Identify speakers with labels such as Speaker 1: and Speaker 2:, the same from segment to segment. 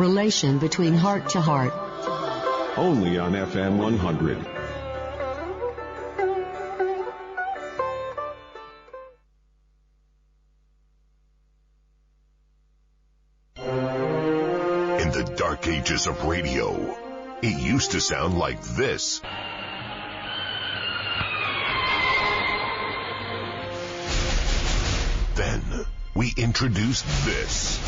Speaker 1: Relation between heart to heart.
Speaker 2: Only on FM 100.
Speaker 3: In the dark ages of radio, it used to sound like this. Then we introduced this.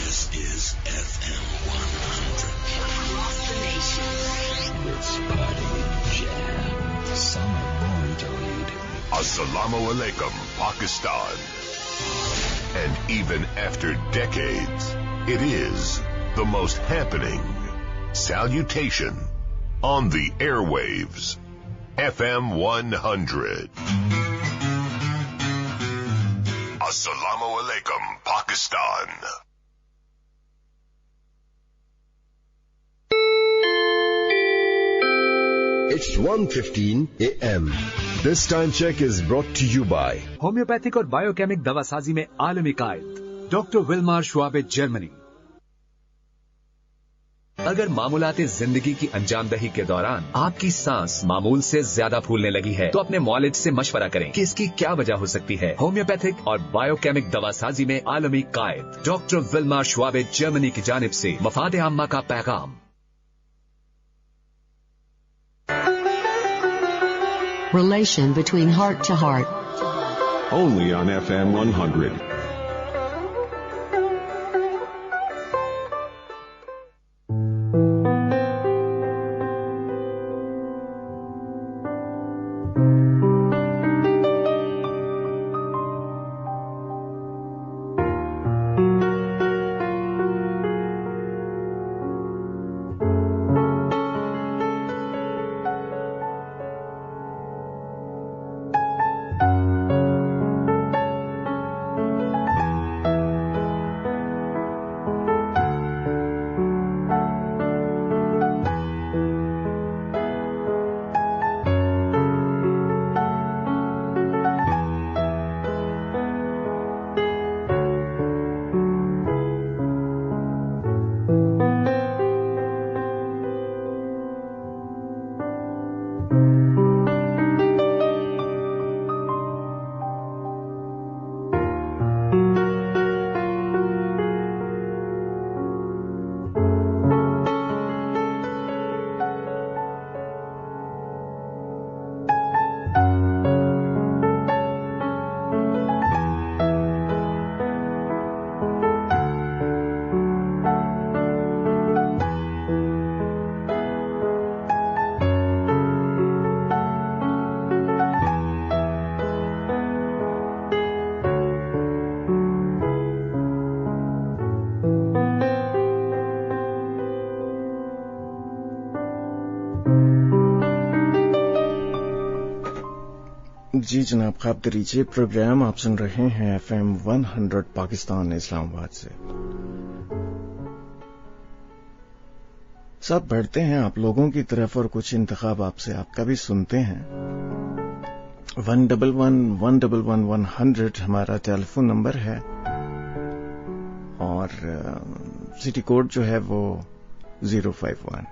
Speaker 4: This is FM 100. Across the nation. Let's party jam. Summer Mondoid.
Speaker 3: Assalamu alaikum, Pakistan. And even after decades, it is the most happening salutation on the airwaves. FM 100. Assalamu alaikum, Pakistan.
Speaker 5: It's 1:15 a.m. This time check is brought to you by
Speaker 6: homeopathic और biochemic दवासाजी में आलमी कायद doctor Wilmar Schwabe, Germany. अगर मामूलाते जिंदगी की अंजामदही के दौरान आपकी सांस मामूल से ज्यादा फूलने लगी है तो अपने मौलिज से मशवरा करें कि इसकी क्या वजह हो सकती है। होम्योपैथिक और बायोकेमिक दवासाजी में आलमी कायद डॉक्टर विल्मार श्वाबे, जर्मनी की जानिब से मफाद आम्मा का पैगाम।
Speaker 1: Relation between heart to heart.
Speaker 2: Only on FM 100.
Speaker 7: जी जनाब, ख्वाब दरीजिए प्रोग्राम आप सुन रहे हैं FM 100 पाकिस्तान इस्लामाबाद से। सब बढ़ते हैं आप लोगों की तरफ और कुछ इंतखाब आपसे आपका भी सुनते हैं। 111-111-100 हमारा टेलीफोन नंबर है और सिटी कोड जो है वो 051।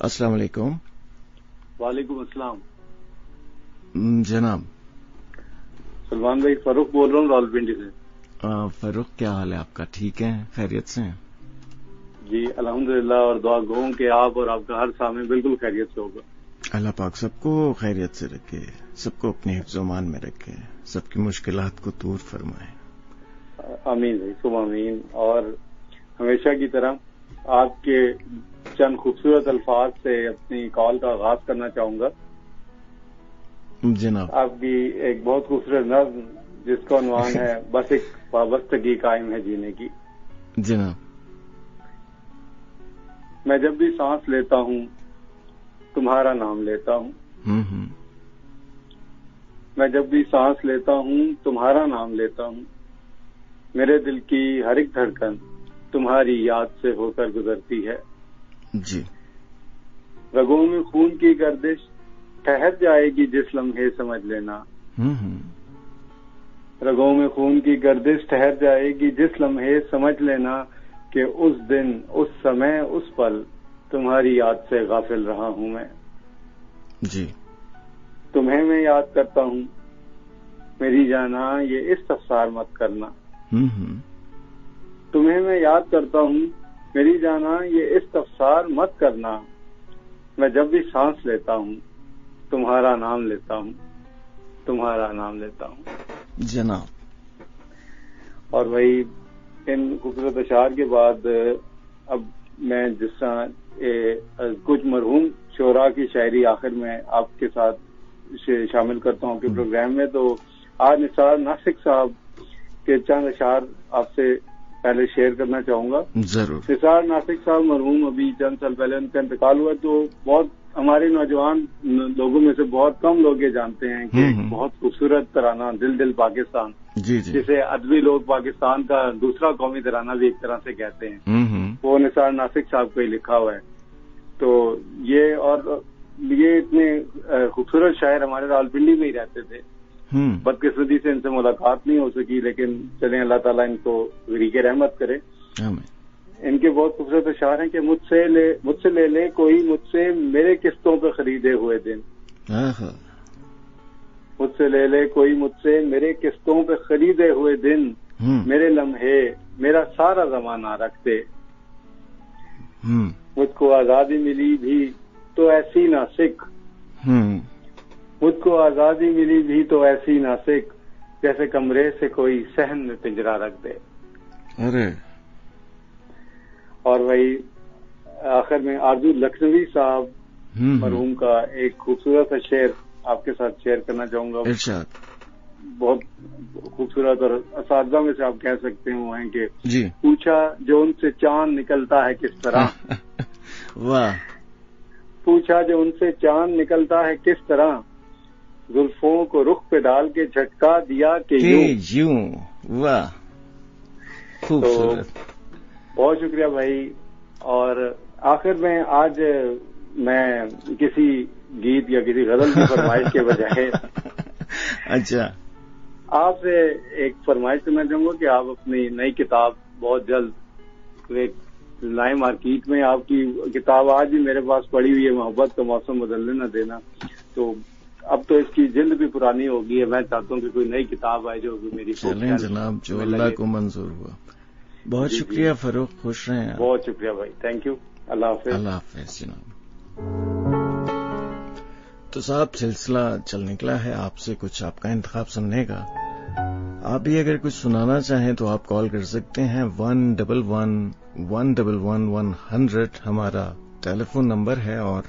Speaker 7: अस्सलाम वालेकुम।
Speaker 8: वालेकुम अस्सलाम।
Speaker 7: जनाब
Speaker 8: सलमान भाई, फरूक बोल रहा हूँ रावलपिंडी से।
Speaker 7: फरूक, क्या हाल है आपका? ठीक है, खैरियत से हैं?
Speaker 8: जी अल्हम्दुलिल्लाह, और दुआ गो कि आप और आपका हर सामने बिल्कुल खैरियत से होगा।
Speaker 7: अल्लाह पाक सबको खैरियत से रखे, सबको अपने हिफ्ज़-ओ-मान में रखे, सबकी मुश्किलात को दूर फरमाए।
Speaker 8: आमीन भाई, सुबह आमीन। और हमेशा की तरह आपके चंद खूबसूरत अल्फाज से अपनी कॉल का आगाज करना चाहूंगा।
Speaker 7: जनाब,
Speaker 8: आपकी एक बहुत खूबसूरत नज़्म जिसका उन्वान है बस एक वाबस्तगी कायम है जीने की।
Speaker 7: जनाब,
Speaker 8: मैं जब भी सांस लेता हूँ तुम्हारा नाम लेता हूँ। मैं जब भी सांस लेता हूँ तुम्हारा नाम लेता हूँ। मेरे दिल की हर एक धड़कन तुम्हारी याद से होकर गुजरती है।
Speaker 7: जी।
Speaker 8: रगों में खून की गर्दिश ठहर जाएगी जिस लम्हे, समझ लेना। रगों में खून की गर्दिश ठहर जाएगी जिस लम्हे, समझ लेना कि उस दिन, उस समय, उस पल तुम्हारी याद से गाफिल रहा हूं मैं।
Speaker 7: जी।
Speaker 8: तुम्हें मैं याद करता हूं, मेरी जाना ये इस्तफसार मत करना। तुम्हें मैं याद करता हूं, मेरी जाना ये इस्तफसार मत करना। मैं जब भी सांस लेता हूं, तुम्हारा नाम लेता हूं, तुम्हारा नाम लेता हूं
Speaker 7: जनाब।
Speaker 8: और वही इन खूबसूरत अशार के बाद अब मैं जिस तरह कुछ मरहूम शोरा की शायरी आखिर में आपके साथ शामिल करता हूं कि प्रोग्राम में, तो आज निसार नासिक साहब के चंद अशार आपसे पहले शेयर करना चाहूंगा।
Speaker 7: जरूर।
Speaker 8: निसार नासिक साहब मरहूम अभी चंद साल पहले उनका इंतकाल हुआ, तो बहुत हमारे नौजवान लोगों में से बहुत कम लोग ये जानते हैं कि बहुत खूबसूरत तराना दिल दिल पाकिस्तान,
Speaker 7: जी जी,
Speaker 8: जिसे अदबी लोग पाकिस्तान का दूसरा कौमी तराना भी एक तरह से कहते हैं, वो निसार नासिक साहब को ही लिखा हुआ है। तो ये इतने खूबसूरत शायर हमारे रावलपिंडी में ही रहते थे। बदकिस्मती से इनसे मुलाकात नहीं हो सकी, लेकिन चलें अल्लाह ताला इनको ग़रीक़े रहमत करे। इनके बहुत खूबसूरत अशार हैं कि मुझसे ले ले कोई मुझसे मेरे किस्तों पे खरीदे हुए दिन, मुझसे ले ले कोई मुझसे मेरे किस्तों पे खरीदे हुए दिन, मेरे लम्हे मेरा सारा जमाना रखते। मुझको आजादी मिली भी तो ऐसी ना सिख, मुझको आजादी मिली भी तो ऐसी ना सिख, जैसे कमरे से कोई सहन में पिंजरा रख दे।
Speaker 7: अरे।
Speaker 8: और वही आखिर में आरजू लखनवी साहब मरहूम का एक खूबसूरत सा शेर आपके साथ शेयर करना चाहूंगा। बहुत खूबसूरत और असादा में से आप कह सकते हैं वो हैं कि
Speaker 7: जी।
Speaker 8: पूछा जो उनसे चांद निकलता है किस तरह,
Speaker 7: वाह।
Speaker 8: पूछा जो उनसे चांद निकलता है किस तरह, जुल्फों को रुख पे डाल के झटका दिया कि यूं।
Speaker 7: वाह, खूबसूरत।
Speaker 8: तो बहुत शुक्रिया भाई। और आखिर में आज मैं किसी गीत या किसी गजल की फरमाइश के बजाय
Speaker 7: अच्छा,
Speaker 8: आपसे एक फरमाइश करना चाहूंगा कि आप अपनी नई किताब बहुत जल्द लाए मार्केट में। आपकी किताब आज भी मेरे पास पड़ी हुई है, मोहब्बत का मौसम बदलने न देना। तो अब तो इसकी जिल्द भी पुरानी हो गई है। मैं चाहता हूँ कि कोई नई किताब आए जो मेरी।
Speaker 7: चलें जनाब, जो अल्लाह को मंजूर हुआ। बहुत शुक्रिया फरूख, खुश रहें।
Speaker 8: बहुत शुक्रिया भाई, थैंक यू। अल्लाह हाफिज।
Speaker 7: अल्लाह हाफिज जनाब। तो साहब सिलसिला चल निकला है आपसे कुछ आपका इंतखाब सुनने का। आप भी अगर कुछ सुनाना चाहें तो आप कॉल कर सकते हैं 111-111-100 हमारा टेलीफोन नंबर है, और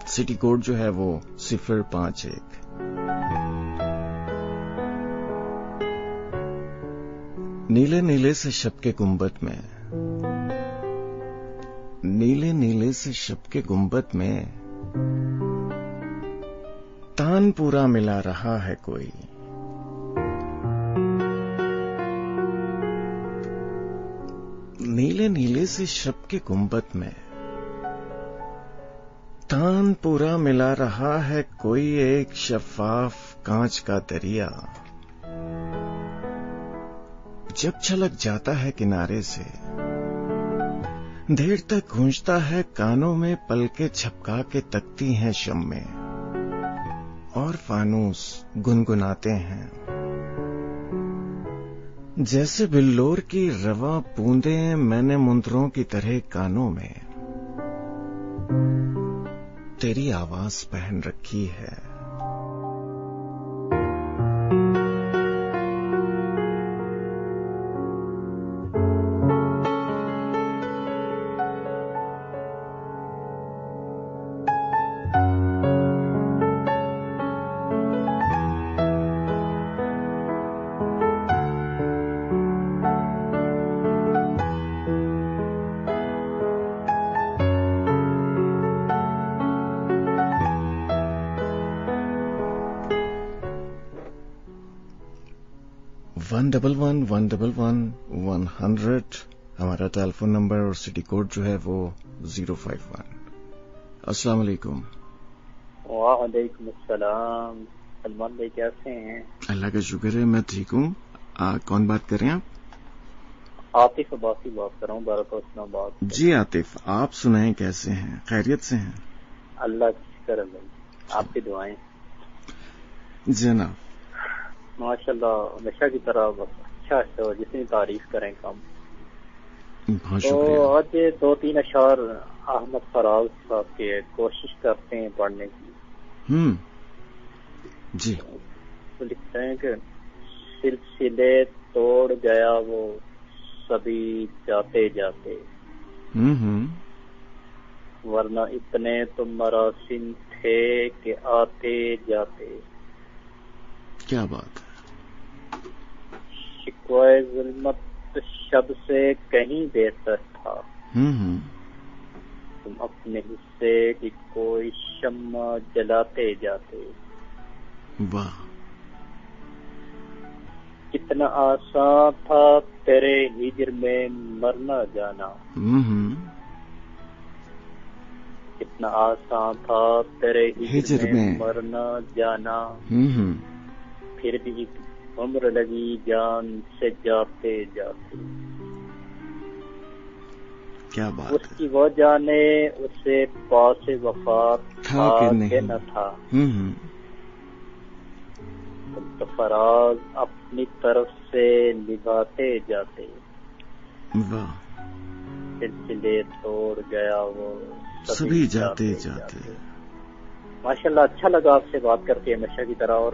Speaker 7: सिटी कोड जो है वो 051। नीले नीले से शब के गुंबद में, नीले नीले से शब के गुंबद में तान पूरा मिला रहा है कोई। नीले नीले से शब के गुंबद में तान पूरा मिला रहा है कोई, एक शफाफ कांच का दरिया जब छलक जाता है किनारे से, देर तक गूंजता है कानों में, पलके झपका के तकती हैं शम्मे और फानूस गुनगुनाते हैं। जैसे बिल्लोर की रवा बूंदें मैंने मुंदरों की तरह कानों में तेरी आवाज पहन रखी है। वन डबल वन 100 हमारा टेलीफोन नंबर, और सिटी कोड जो है वो 051। अस्सलाम वालेकुम।
Speaker 9: वालेकुम अस्सलाम। सलमान भाई कैसे हैं?
Speaker 7: अल्लाह का शुक्र है, मैं ठीक हूँ। कौन बात कर रहे हैं आप?
Speaker 9: आतिफ अब्बासी बात कर रहा हूँ, बारात।
Speaker 7: जी आतिफ, आप सुनाएं कैसे हैं? खैरियत से हैं?
Speaker 9: अल्लाह की शुक्र है भाई, आपकी दुआएं।
Speaker 7: जनाब
Speaker 9: माशाल्लाह, हमेशा की तरह बस अच्छा है, जितनी तारीफ करें कम। तो आज 2-3 अशार अहमद फराज साहब के कोशिश करते हैं पढ़ने की।
Speaker 7: जी।
Speaker 9: तो लिखते हैं कि सिलसिले तोड़ गया वो सभी जाते जाते, वरना इतने तो मरासिम थे कि आते जाते।
Speaker 7: क्या बात है।
Speaker 9: शिकवाए जुल्मत शब से कहीं बेहतर था, तुम अपने हिस्से की कोई शम्मा जलाते जाते।
Speaker 7: वाह।
Speaker 9: कितना आसान था तेरे हिजर में मरना जाना, कितना आसान था तेरे हिजर में मरना जाना। फिर भी उम्र लगी जान से जाते जाते।
Speaker 7: क्या बात।
Speaker 9: उसकी वो जाने उसे पास वफा था कि न था। तो फराज अपनी तरफ से निभाते जाते।
Speaker 7: वाह।
Speaker 9: सिलसिले तोड़ गया वो
Speaker 7: सभी जाते जाते।
Speaker 9: माशाल्लाह, अच्छा लगा आपसे बात करके हमेशा की तरह। और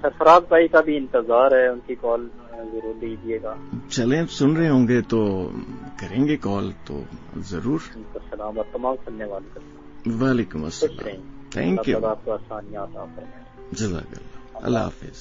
Speaker 9: सरफराज भाई का भी इंतजार है, उनकी कॉल जरूर लीजिएगा।
Speaker 7: चलें, सुन रहे होंगे तो करेंगे कॉल तो जरूर।
Speaker 9: उनको सलाम और तमाम सुनने वालों को।
Speaker 7: वालेकुम अस्सलाम। Thank you.
Speaker 9: आपको आसानियां अता फरमाए।
Speaker 7: जज़ाकल्लाह। अल्लाह हाफिज।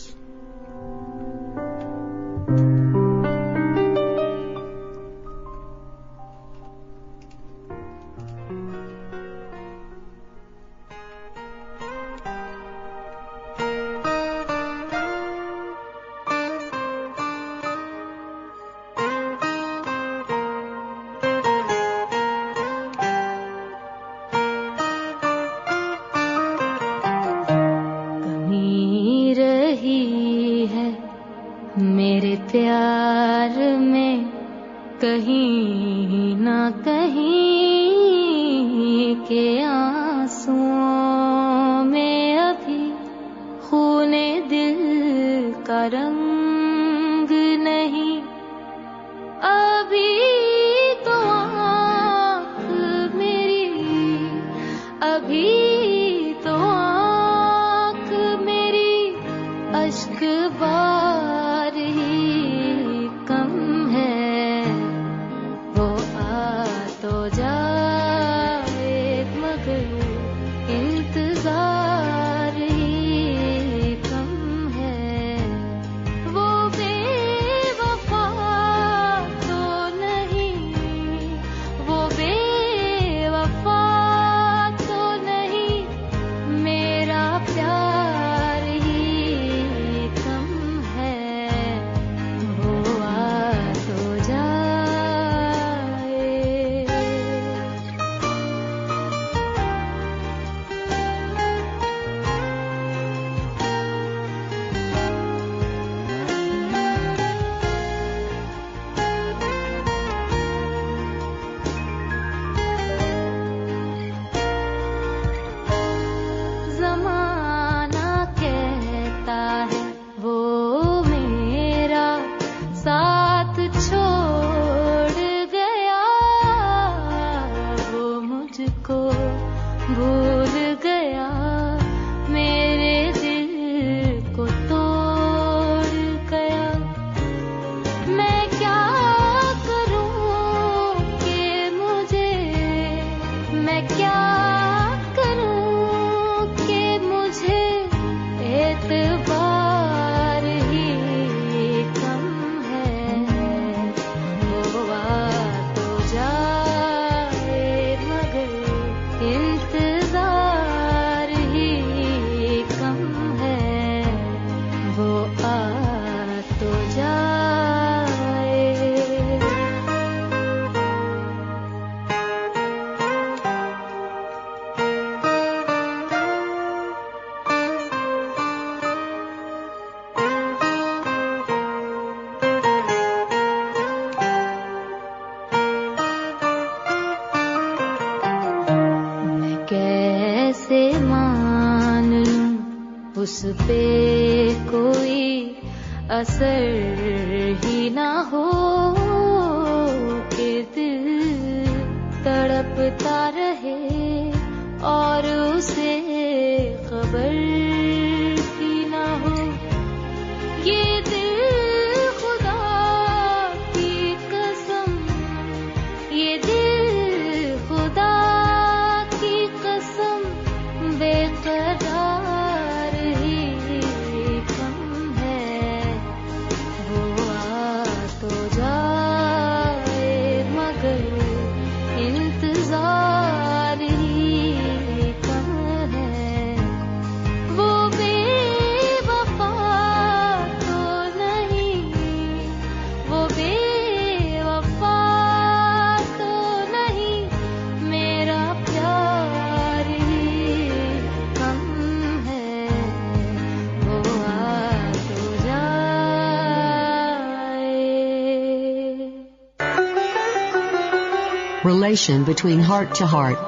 Speaker 10: कहीं ना कहीं के आंसुओं में अभी खूने दिल का रंग नहीं। अभी तो आँख मेरी, अभी तो आँख मेरी अश्क बार ही कम है। वो आ तो उस पे कोई असर ही ना हो कि दिल तड़पता रहे और उसे खबर ही ना हो। ये दिल खुदा की कसम, ये दिल खुदा की कसम बेकरार ही कम है। वो आ तो जाए मगर इंतजार ही कम है। वो बेवफा तो नहीं, वो बेवफा तो नहीं, मेरा प्यार ही कम है। वो आ तो जाए।
Speaker 1: Relation between heart to heart.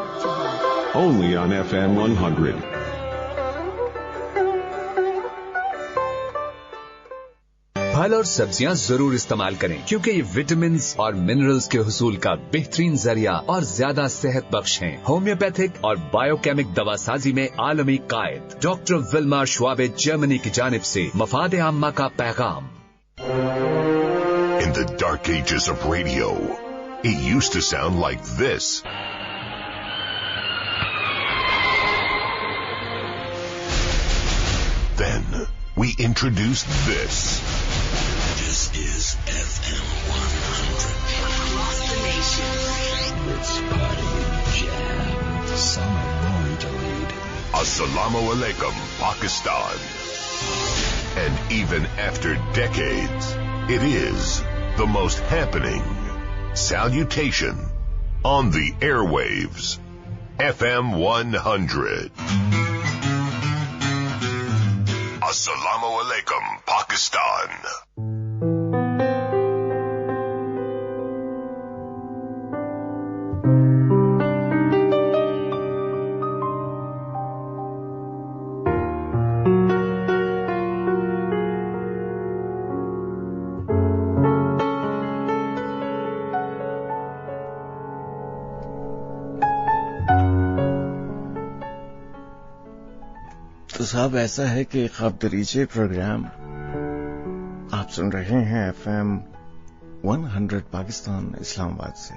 Speaker 2: Only on FM 100.
Speaker 6: फल और सब्जियां जरूर इस्तेमाल करें क्योंकि ये विटामिन और मिनरल्स के हुसूल का बेहतरीन जरिया और ज्यादा सेहत बख्श हैं। होम्योपैथिक और बायोकेमिक दवासाजी में आलमी कायद डॉक्टर विल्मा श्वाबे जर्मनी की जानिब से मफाद आम्मा का पैगाम।
Speaker 3: In the dark ages of radio, it used to sound like this. Then we introduced this.
Speaker 4: This is FM 100. Across the nation. Let's party jam. Summer born to lead.
Speaker 3: Assalamu alaikum, Pakistan. And even after decades, it is the most happening salutation on the airwaves. FM 100. Assalamu alaikum, Pakistan.
Speaker 7: तो साहब ऐसा है कि ख्वाब दरीचे programme आप सुन रहे हैं FM 100 Pakistan Islamabad से।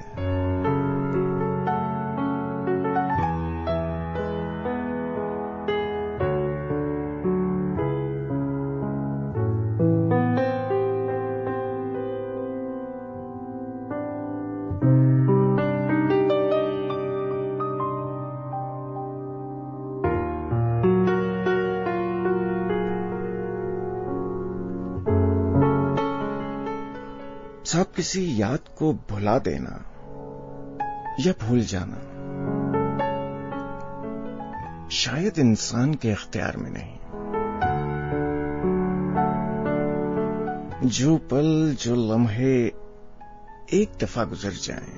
Speaker 7: साहब किसी याद को भुला देना या भूल जाना शायद इंसान के इख्तियार में नहीं। जो पल जो लम्हे एक दफा गुजर जाएं,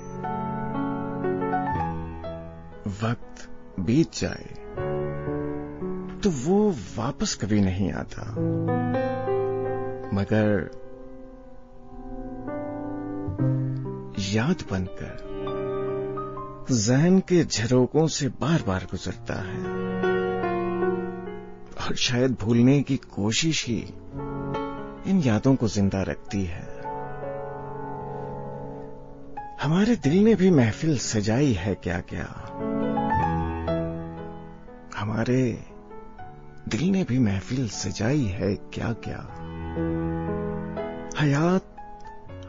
Speaker 7: वक्त बीत जाए तो वो वापस कभी नहीं आता, मगर याद बनकर ज़हन के झरोकों से बार बार गुजरता है और शायद भूलने की कोशिश ही इन यादों को जिंदा रखती है। हमारे दिल ने भी महफिल सजाई है क्या क्या, हमारे दिल ने भी महफिल सजाई है क्या क्या। हयात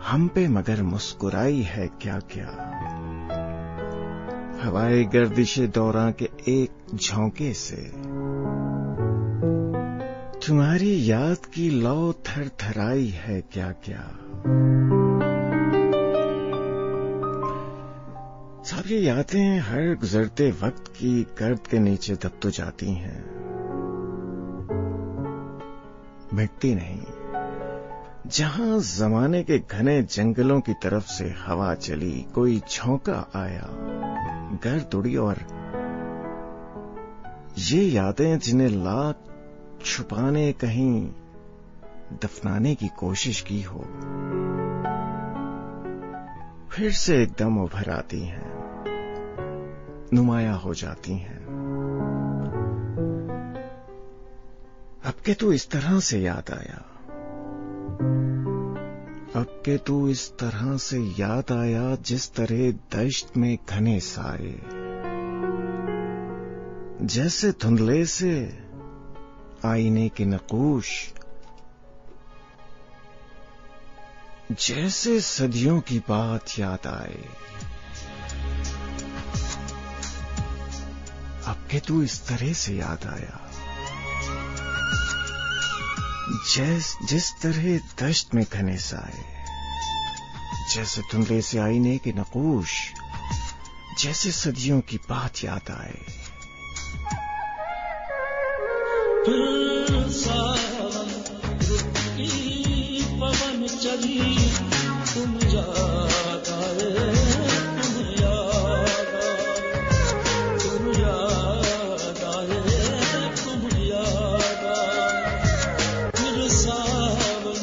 Speaker 7: हम पे मगर मुस्कुराई है क्या क्या। हवाए गर्दिशे दौरां के एक झोंके से तुम्हारी याद की लौ थर थराई है क्या क्या। साहब ये यादें हर गुजरते वक्त की गर्द के नीचे दब तो जाती हैं, मिटती नहीं। जहां जमाने के घने जंगलों की तरफ से हवा चली, कोई झोंका आया, गर्द उड़ी और ये यादें जिन्हें लाख छुपाने कहीं दफनाने की कोशिश की हो, फिर से एकदम उभर आती हैं, नुमाया हो जाती हैं। अब के तू इस तरह से याद आया, अब के तू इस तरह से याद आया, जिस तरह दश्त में घने साए, जैसे धुंधले से आईने के नकूश, जैसे सदियों की बात याद आए। अब के तू इस तरह से याद आया, जिस तरह दश्त में घने साए, जैसे धुंधले से आईने के नकूश, जैसे सदियों की बात याद आए।
Speaker 11: सावन रुकी पवन चली, तुम याद आए, तुम याद आए, तुम याद आए, तुम याद आए। फिर सावन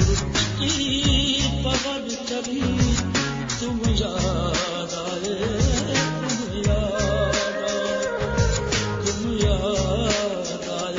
Speaker 11: रुकी पवन चली, तुम याद आए, तुम याद आए, तुम याद आए।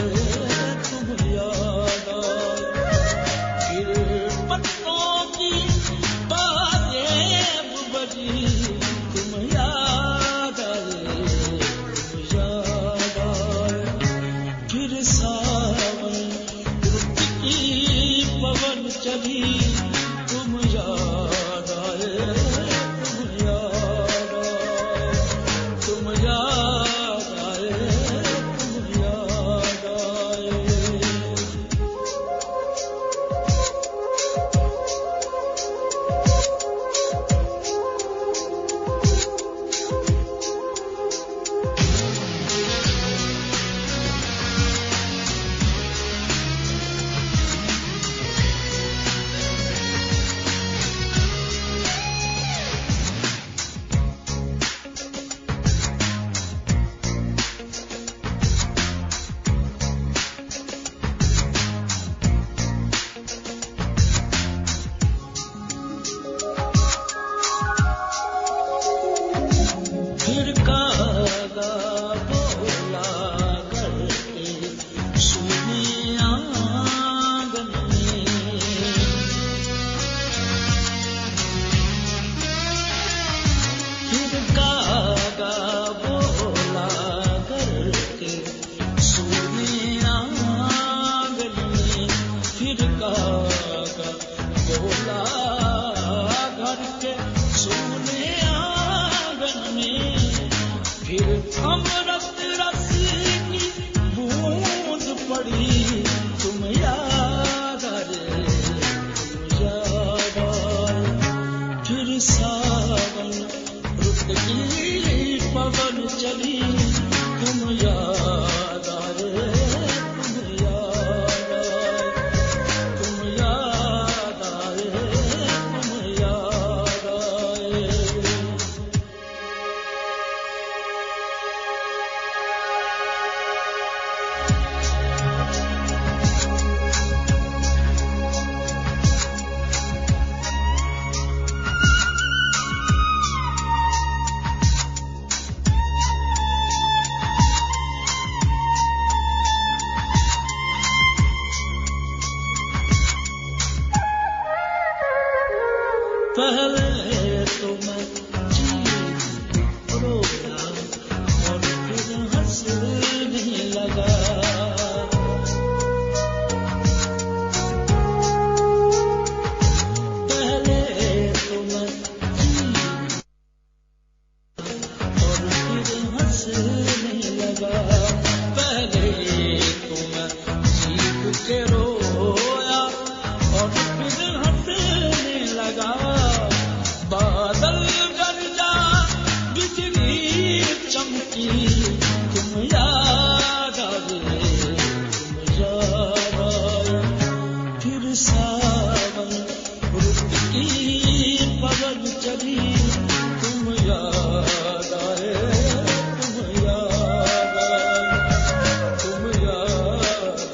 Speaker 11: पहले तो मैं जीत रोया और फिर हंसने लगा। पहले तो मैं जीत और फिर हंसने लगा। पहले तो मैं जीत के रोया और फिर हंसने लगा। बादल गरजा बिजली चमकी तुम याद आए, तुम याद आए। फिर सावन रुकी पवन चली तुम याद आए, तुम याद आए, तुम याद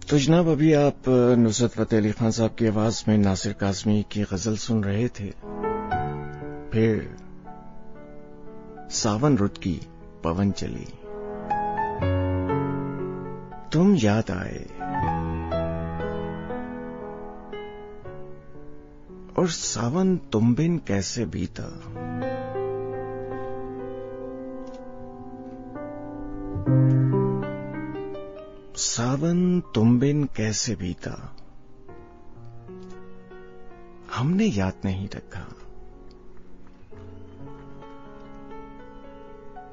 Speaker 7: तो जनाब अभी आप नुसरत फतेह अली खान साहब की आवाज में नासिर काज़मी की गजल सुन रहे थे। फिर सावन रुत की पवन चली, तुम याद आए और सावन तुम बिन कैसे बीता। सावन तुम बिन कैसे बीता, हमने याद नहीं रखा।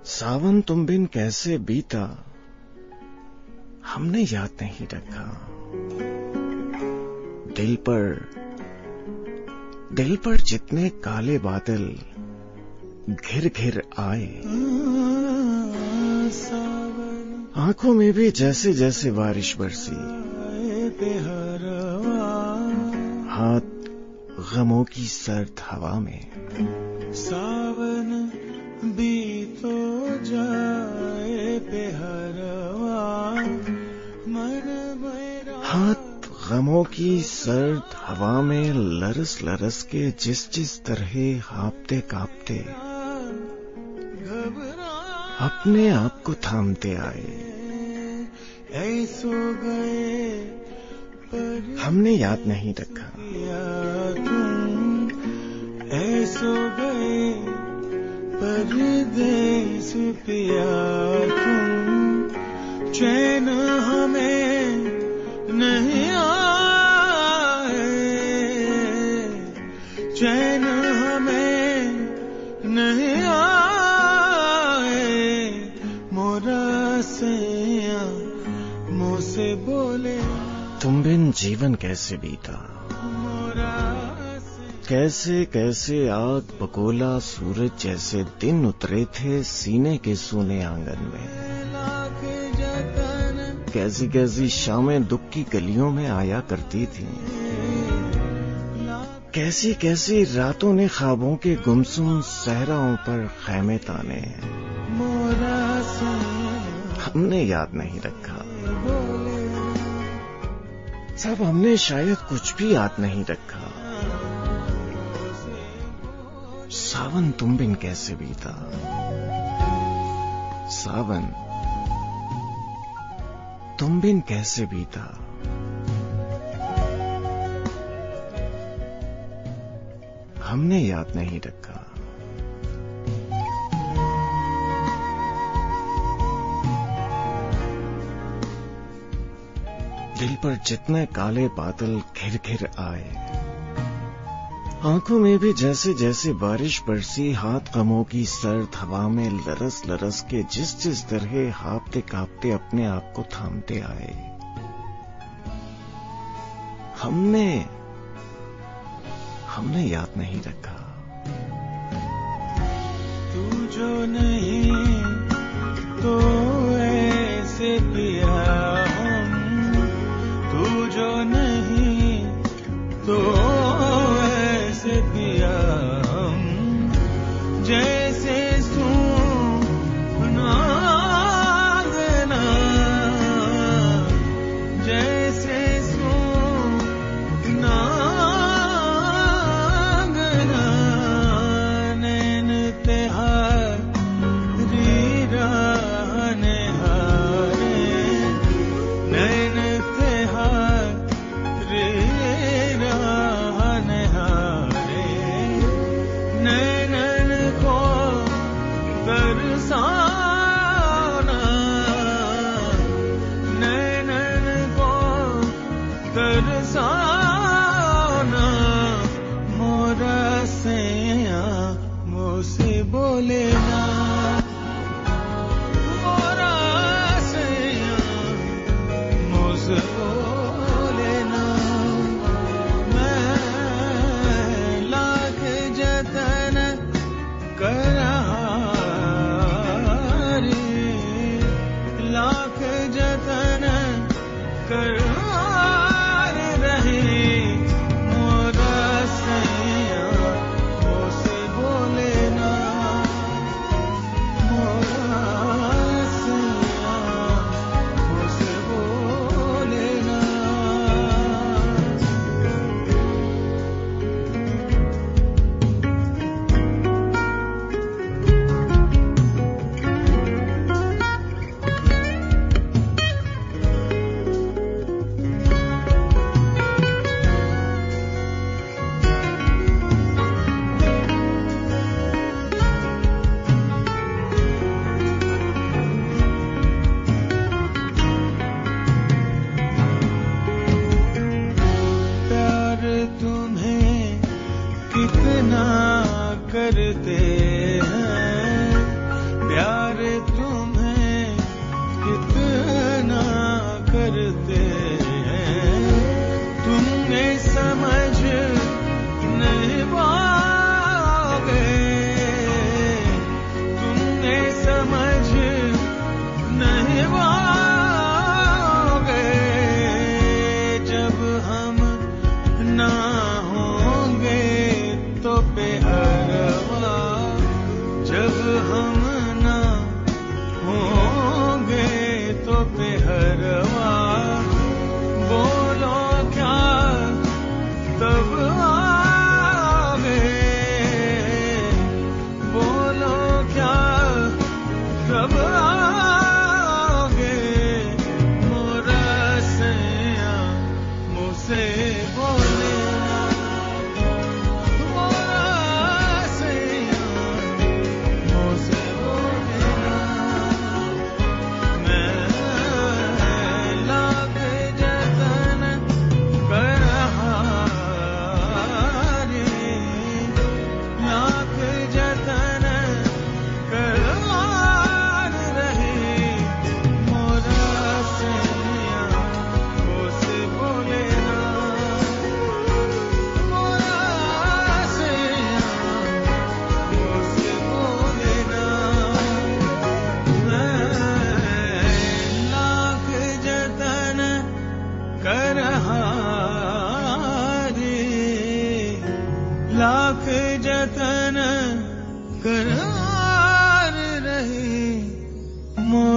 Speaker 7: सावन तुम बिन कैसे बीता, हमने याद नहीं रखा। दिल पर जितने काले बादल घिर घिर आए, आंखों में भी जैसे जैसे बारिश बरसी, हाथ गमों की सर्द हवा में।
Speaker 11: सावन भी तो जाए बेहरवा, मन मेरा
Speaker 7: हाथ गमों की सर्द हवा में लरस लरस के जिस तरह हाँपते कांपते अपने आप को थामते आए।
Speaker 11: ऐसो गए
Speaker 7: हमने याद नहीं रखा।
Speaker 11: तुम ऐसो गए परदेस पिया तुम, चैन हमें नहीं आए, चैन हमें नहीं आए। मोरा सैया मुँह से बोले,
Speaker 7: तुम बिन जीवन कैसे बीता। कैसे कैसे आग बकोला सूरज जैसे दिन उतरे थे सीने के सूने आंगन में। कैसी कैसी शामें दुख की गलियों में आया करती थी। कैसी कैसी रातों ने ख्वाबों के गुमसुम सहराओं पर खैमे ताने। हमने याद नहीं रखा साहब, हमने शायद कुछ भी याद नहीं रखा। सावन तुम बिन कैसे बीता, सावन तुम बिन कैसे बीता। हमने याद नहीं रखा। दिल पर जितने काले बादल घिर घिर आए, आंखों में भी जैसे जैसे बारिश बरसी, हाथ गमों की सर्द हवा में लरस लरस के जिस तरह हाँपते कांपते अपने आप को थामते आए। हमने याद नहीं रखा।
Speaker 11: तू जो नहीं तो ऐसे पिया हम, तू जो नहीं तो ऐसे पिया हम, जैसे सुना देना, जैसे सुना देना। नैन तेहारी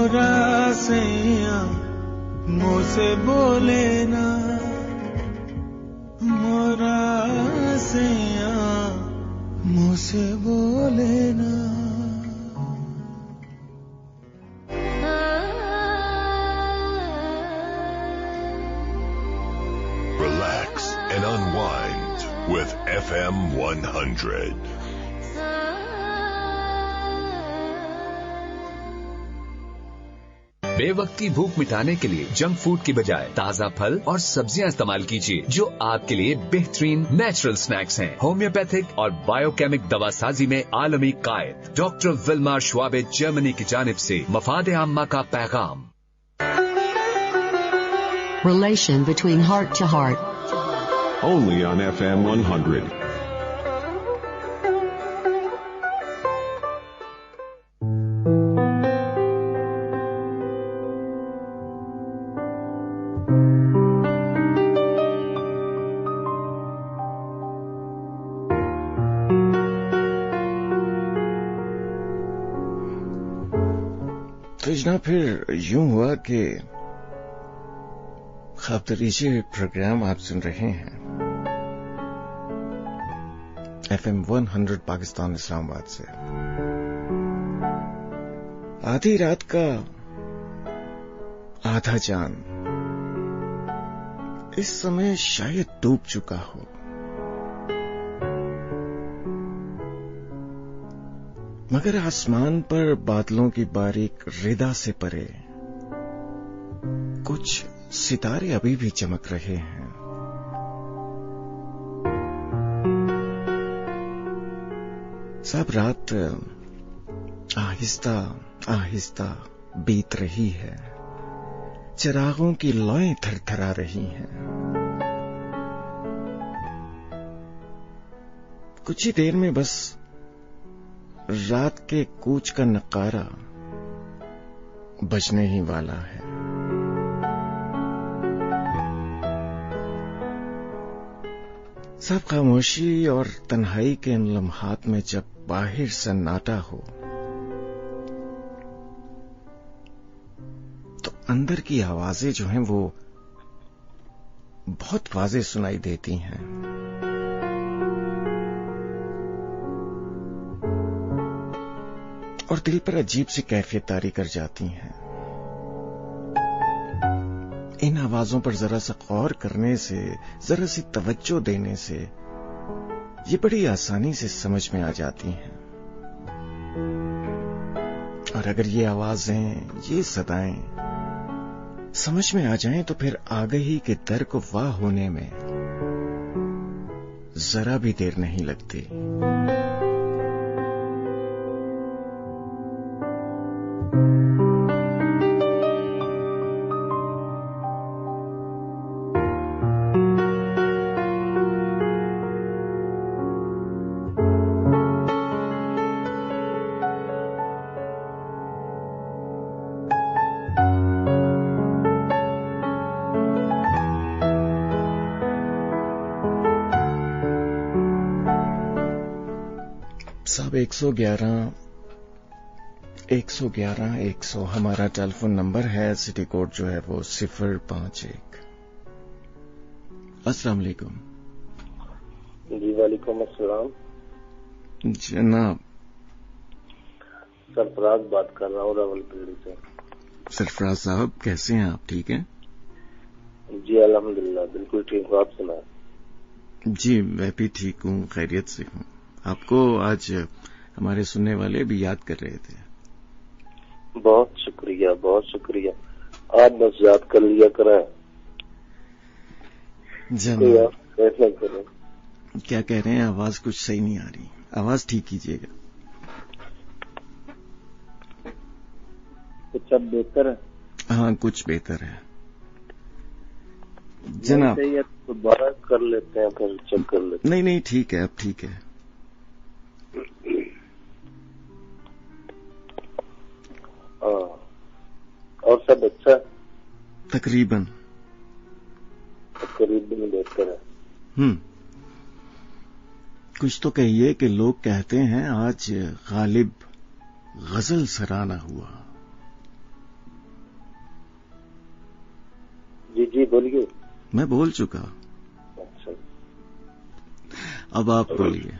Speaker 11: मोरा सैया मुँह से बोले ना, मोरा सैया मुँह से बोले ना।
Speaker 3: Relax and unwind with FM 100.
Speaker 6: बेवक्त की भूख मिटाने के लिए जंक फूड की बजाय ताज़ा फल और सब्जियां इस्तेमाल कीजिए जो आपके लिए बेहतरीन नेचुरल स्नैक्स हैं। होम्योपैथिक और बायोकेमिक दवासाजी में आलमी कायद डॉक्टर विल्मार श्वाबे जर्मनी की जानिब से मफाद आम्मा का पैगाम।
Speaker 1: Relation between heart to heart.
Speaker 2: Only on FM 100.
Speaker 7: तो जनाब फिर यूं हुआ कि ख्वाबदरीजे प्रोग्राम आप सुन रहे हैं FM 100 पाकिस्तान इस्लामाबाद से। आधी रात का आधा चांद इस समय शायद डूब चुका हो, मगर आसमान पर बादलों की बारीक रिदा से परे कुछ सितारे अभी भी चमक रहे हैं। सब रात आहिस्ता आहिस्ता बीत रही है, चिरागों की लौएं थरथरा रही हैं। कुछ ही देर में बस रात के कूच का नकारा बजने ही वाला है। सब खामोशी और तन्हाई के इन लम्हात में जब बाहर सन्नाटा हो तो अंदर की आवाजें जो हैं वो बहुत वाज़ेह सुनाई देती हैं। और दिल पर अजीब सी कैफियत तारी कर जाती हैं। इन आवाजों पर जरा सा गौर करने से, जरा सी तवज्जो देने से ये बड़ी आसानी से समझ में आ जाती हैं। और अगर ये आवाजें, ये सदाएं समझ में आ जाएं तो फिर आगाही के दर को वाह होने में जरा भी देर नहीं लगती। साहब 111 हमारा टेलीफोन नंबर है। सिटी कोड जो है वो 051। अस्सलाम वालेकुम।
Speaker 12: जी वालेकुम अस्सलाम।
Speaker 7: जनाब
Speaker 12: सरफराज बात कर रहा हूँ रावलपिंडी से।
Speaker 7: सरफराज साहब कैसे हैं आप? ठीक हैं
Speaker 12: जी अल्हम्दुलिल्लाह बिल्कुल ठीक हूँ। आप सुनाएं?
Speaker 7: जी मैं भी ठीक हूँ, खैरियत से हूँ। आपको आज हमारे सुनने वाले भी याद कर रहे थे।
Speaker 12: बहुत शुक्रिया बहुत शुक्रिया। आप बस याद कर लिया करें। कैसा करें?
Speaker 7: क्या कह रहे हैं? आवाज कुछ सही नहीं आ रही, आवाज ठीक कीजिएगा।
Speaker 12: कुछ अब बेहतर है?
Speaker 7: हाँ कुछ बेहतर है जनाब।
Speaker 12: दोबारा कर लेते हैं, फिर चेक कर लेते हैं।
Speaker 7: नहीं ठीक है, अब ठीक है।
Speaker 12: और सब अच्छा?
Speaker 7: तकरीबन
Speaker 12: बेहतर है।
Speaker 7: कुछ तो कहिए कि लोग कहते हैं आज गालिब गजल सराहना हुआ।
Speaker 12: जी बोलिए।
Speaker 7: मैं बोल चुका।
Speaker 12: अच्छा,
Speaker 7: अब आप बोलिए।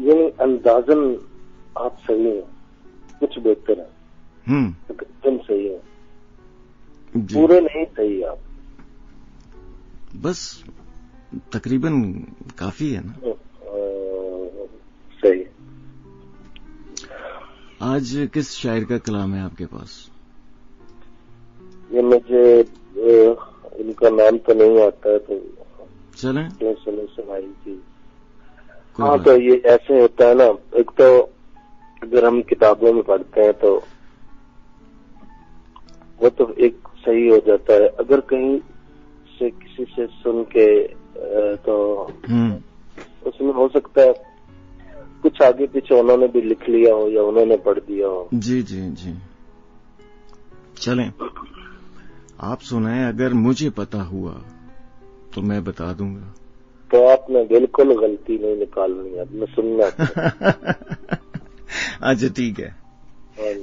Speaker 12: यानी अंदाजन आप सही हैं, कुछ बेहतर है, एकदम सही है, पूरे नहीं सही आप,
Speaker 7: बस तकरीबन काफी है ना।
Speaker 12: सही।
Speaker 7: आज किस शायर का कलाम है आपके पास?
Speaker 12: ये मुझे इनका नाम तो नहीं आता है, तो
Speaker 7: चलें
Speaker 12: सुनाई थी। हाँ, तो ये ऐसे होता है ना, एक तो अगर हम किताबों में पढ़ते हैं तो वो तो एक सही हो जाता है, अगर कहीं से किसी से सुन के तो उसमें हो सकता है कुछ आगे पीछे उन्होंने भी लिख लिया हो या उन्होंने पढ़ दिया हो।
Speaker 7: जी जी जी, चलें आप सुनाएं। अगर मुझे पता हुआ तो मैं बता दूंगा।
Speaker 12: तो आपने बिल्कुल गलती नहीं निकालनी, अब मैं सुनना।
Speaker 7: अच्छा ठीक है,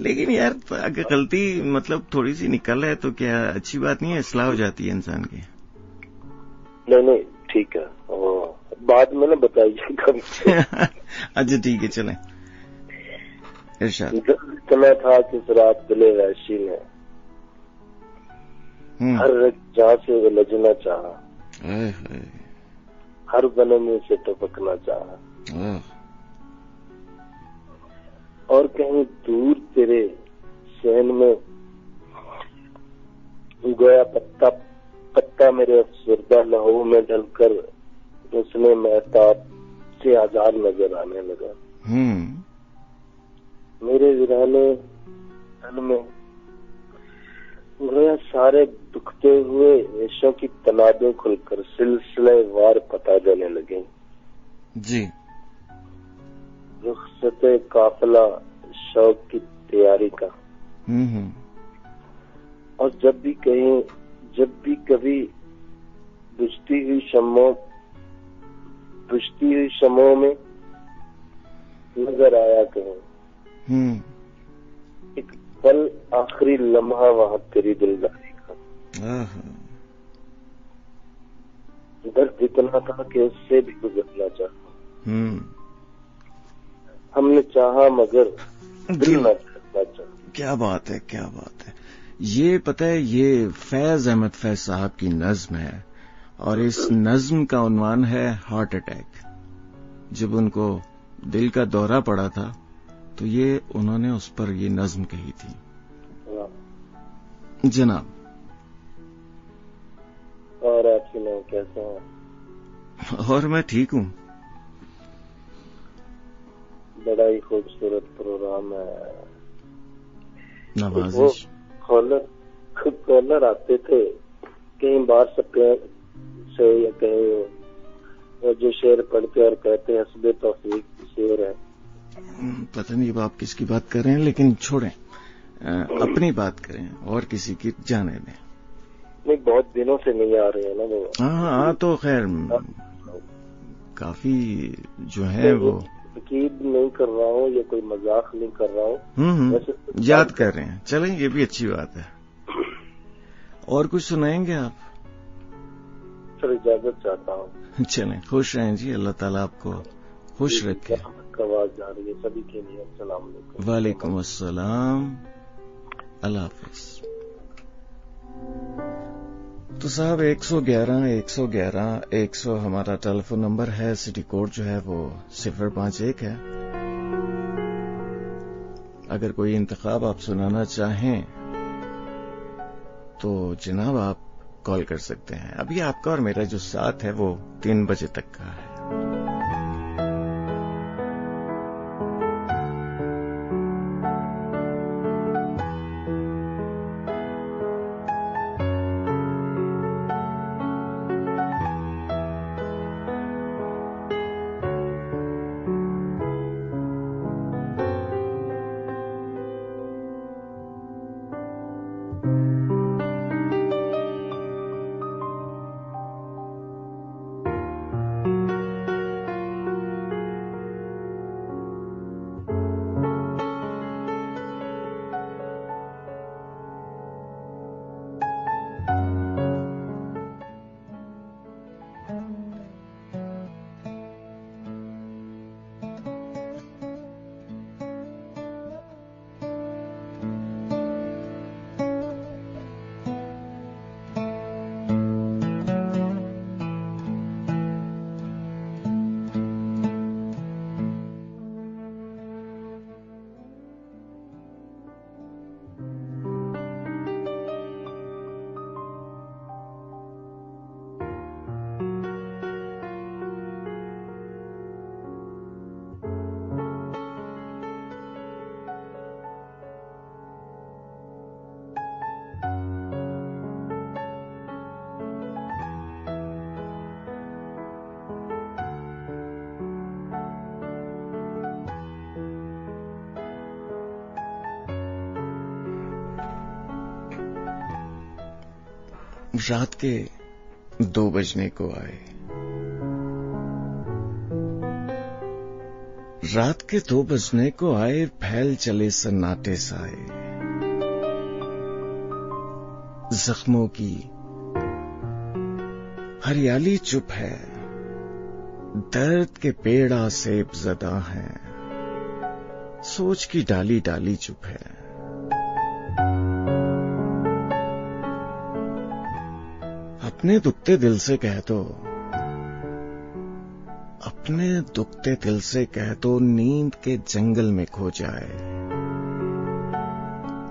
Speaker 7: लेकिन यार अगर गलती मतलब थोड़ी सी निकल है तो क्या अच्छी बात नहीं है, इस्लाह हो जाती है इंसान की।
Speaker 12: नहीं ठीक है, बाद में ना बताइएगा।
Speaker 7: अच्छा ठीक है, चलें। इरशाद।
Speaker 12: इतना था कि रात दिले वैशी ने हर जहाँ से वो लजना चाहा, हर बने मुंह से टपकना चाहा, और कहीं दूर तेरे सहन में गोया पत्ता पत्ता मेरे अफसरदा लहू में ढलकर उसने महताब से आजाद नजर आने लगा। मेरे वीराने तन में गोया सारे दुखते हुए रेशों की तनादें खुलकर सिलसिले वार पता देने लगे।
Speaker 7: जी।
Speaker 12: रुखसते काफिला शौक की तैयारी का। और जब भी कभी बुझती हुई शमों में नजर आया कहीं एक पल आखिरी लम्हा वहां तेरी दिलदारी का। दर्द इतना था कि उससे भी गुजरना चाहा। हमने चाहा मगर दिल न चाहा।
Speaker 7: क्या बात है, क्या बात है। ये पता है, ये फैज अहमद फैज साहब की नज्म है और इस नज्म का उन्वान है हार्ट अटैक। जब उनको दिल का दौरा पड़ा था तो ये उन्होंने उस पर ये नज्म कही थी। जनाब।
Speaker 12: और आप सुनाओ कैसे हैं?
Speaker 7: और मैं ठीक हूँ।
Speaker 12: बड़ा ही खूबसूरत प्रोग्राम है।
Speaker 7: नवाजिश।
Speaker 12: कॉलर आते थे कहीं बाहर से या कहीं जो शेर पढ़ते और कहते हस्बे तौफीक शेर है।
Speaker 7: पता नहीं अब आप किसकी बात कर रहे हैं, लेकिन छोड़ें, अपनी बात करें और किसी की जाने दें।
Speaker 12: नहीं, बहुत दिनों से नहीं आ रहे हैं ना वो।
Speaker 7: हाँ, तो खैर काफी जो है वो
Speaker 12: तकीद नहीं कर रहा हूँ या कोई मजाक नहीं कर रहा हूँ,
Speaker 7: याद कर रहे हैं। चलें, ये भी अच्छी बात है। और कुछ सुनाएंगे आप?
Speaker 12: सर इजाजत चाहता हूँ।
Speaker 7: चलें, खुश रहें जी, अल्लाह ताला आपको खुश रखे।
Speaker 12: आवाज जा रही है सभी के लिए। अस्सलाम वालेकुम।
Speaker 7: वालेकुम अस्सलाम। अल्लाह हाफिज। तो साहब 111 हमारा टेलीफोन नंबर है। सिटी कोड जो है वो 051 है। अगर कोई इंतखाब आप सुनाना चाहें तो जनाब आप कॉल कर सकते हैं। अभी आपका और मेरा जो साथ है वो 3 बजे तक का है। रात के 2 बजने को आए। रात के 2 बजने को आए, फैल चले सन्नाटे साए। जख्मों की हरियाली चुप है, दर्द के पेड़ा सेब ज़दा हैं, सोच की डाली डाली चुप है। अपने दुखते दिल से कह दो, अपने दुखते दिल से कह दो, नींद के जंगल में खो जाए।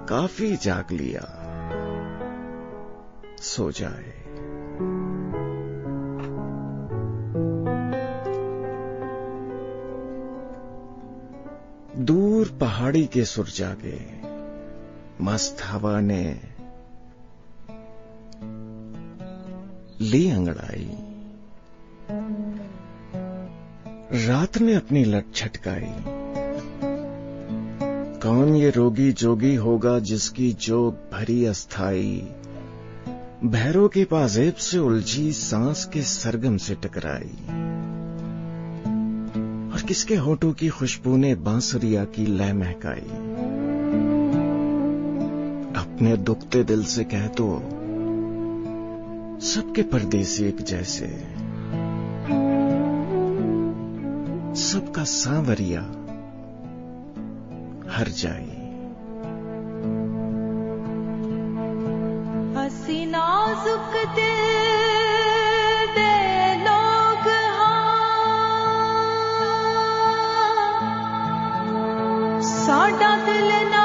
Speaker 7: काफी जाग लिया, सो जाए। दूर पहाड़ी के सुर जागे, मस्त हवा ने ली अंगड़ाई। रात ने अपनी लट छटकाई। कौन ये रोगी जोगी होगा जिसकी जोग भरी अस्थाई, भैरों के पाजेब से उलझी सांस के सरगम से टकराई। और किसके होठों की खुशबू ने बांसुरिया की लय महकाई। अपने दुखते दिल से कह दो, सबके परदेसी एक जैसे, सबका सांवरिया हर जाई।
Speaker 10: हसी नाजुक दिल दे लोग साडा दिल ना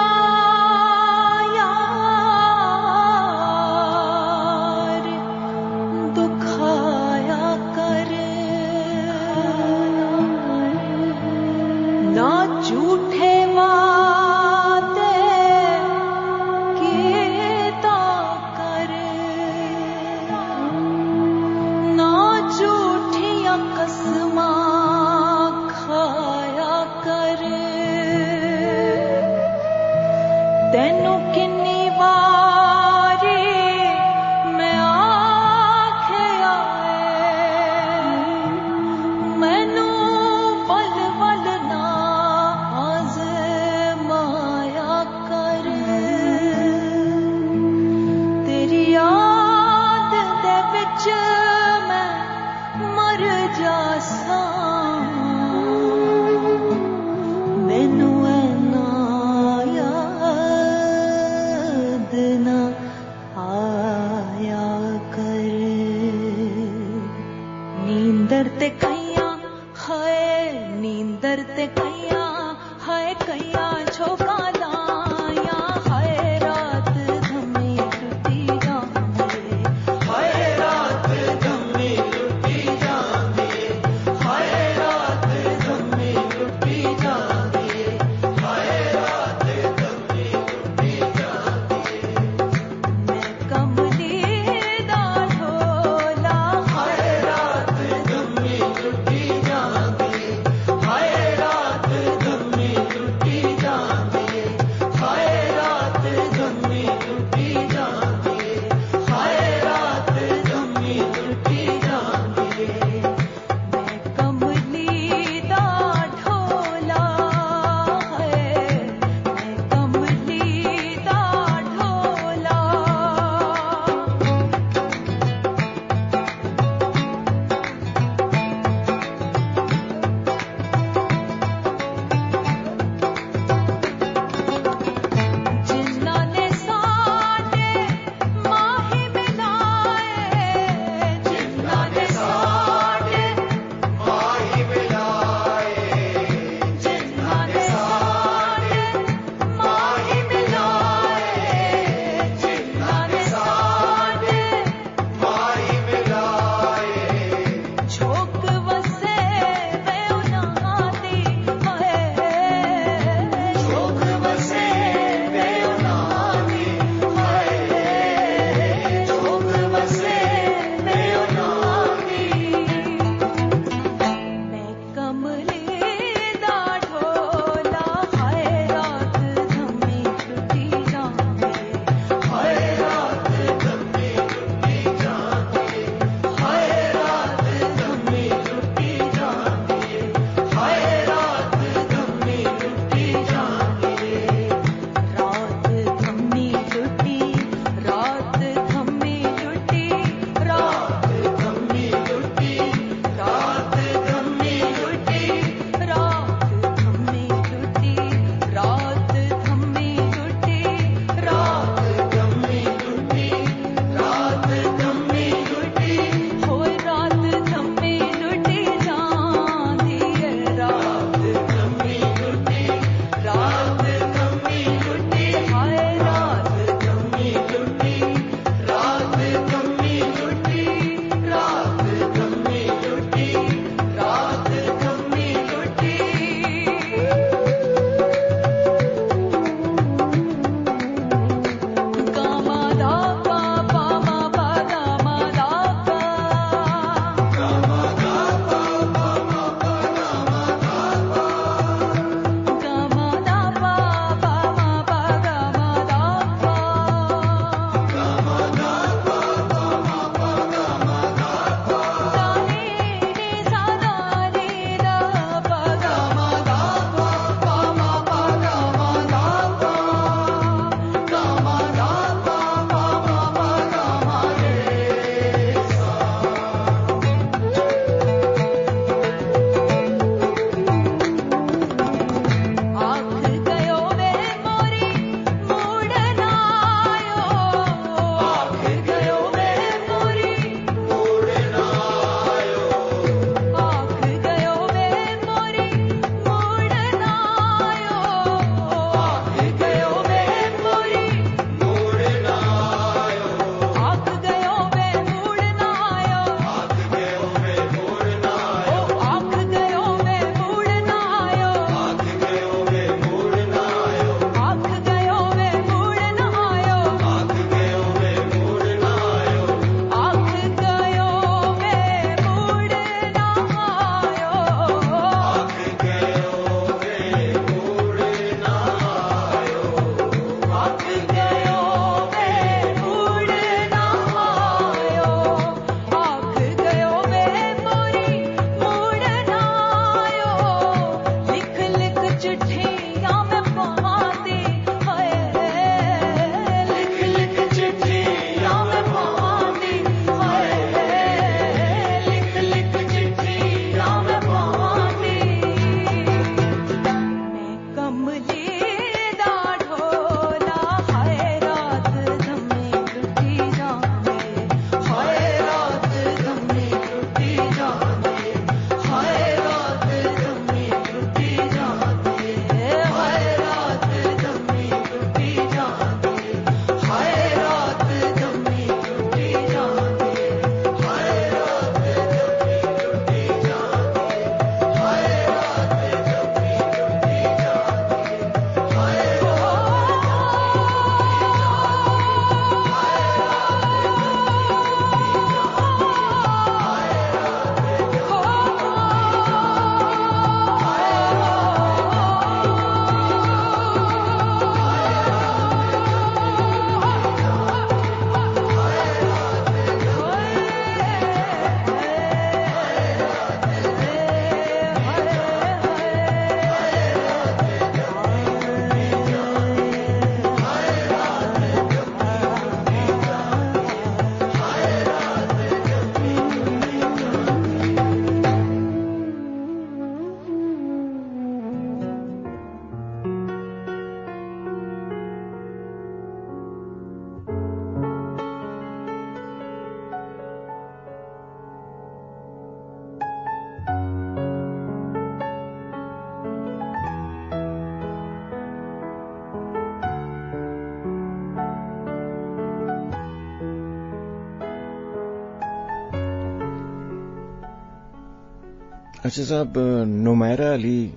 Speaker 7: अच्छा साहब, नुमैरा अली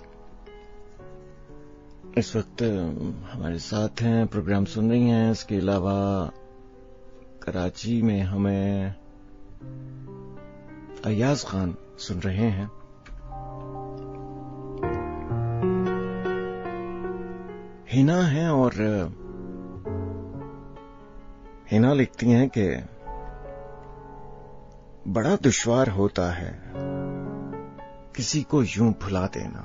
Speaker 7: इस वक्त हमारे साथ हैं, प्रोग्राम सुन रही हैं। इसके अलावा कराची में हमें अयाज खान सुन रहे हैं। हिना है और हिना लिखती हैं कि बड़ा दुश्वार होता है किसी को यूं भुला देना,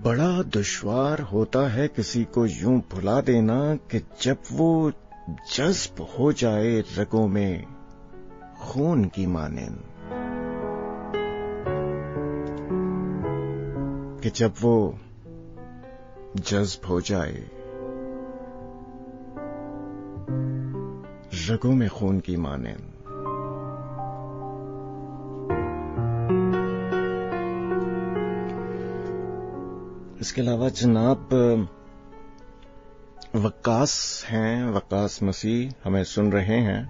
Speaker 7: बड़ा दुश्वार होता है किसी को यूं भुला देना कि जब वो जज्ब हो जाए रगों में खून की मानें, कि जब वो जज्ब हो जाए रगों में खून की मानें। इसके अलावा जनाब वक्कास हैं, वक्कास मसीह हमें सुन रहे हैं।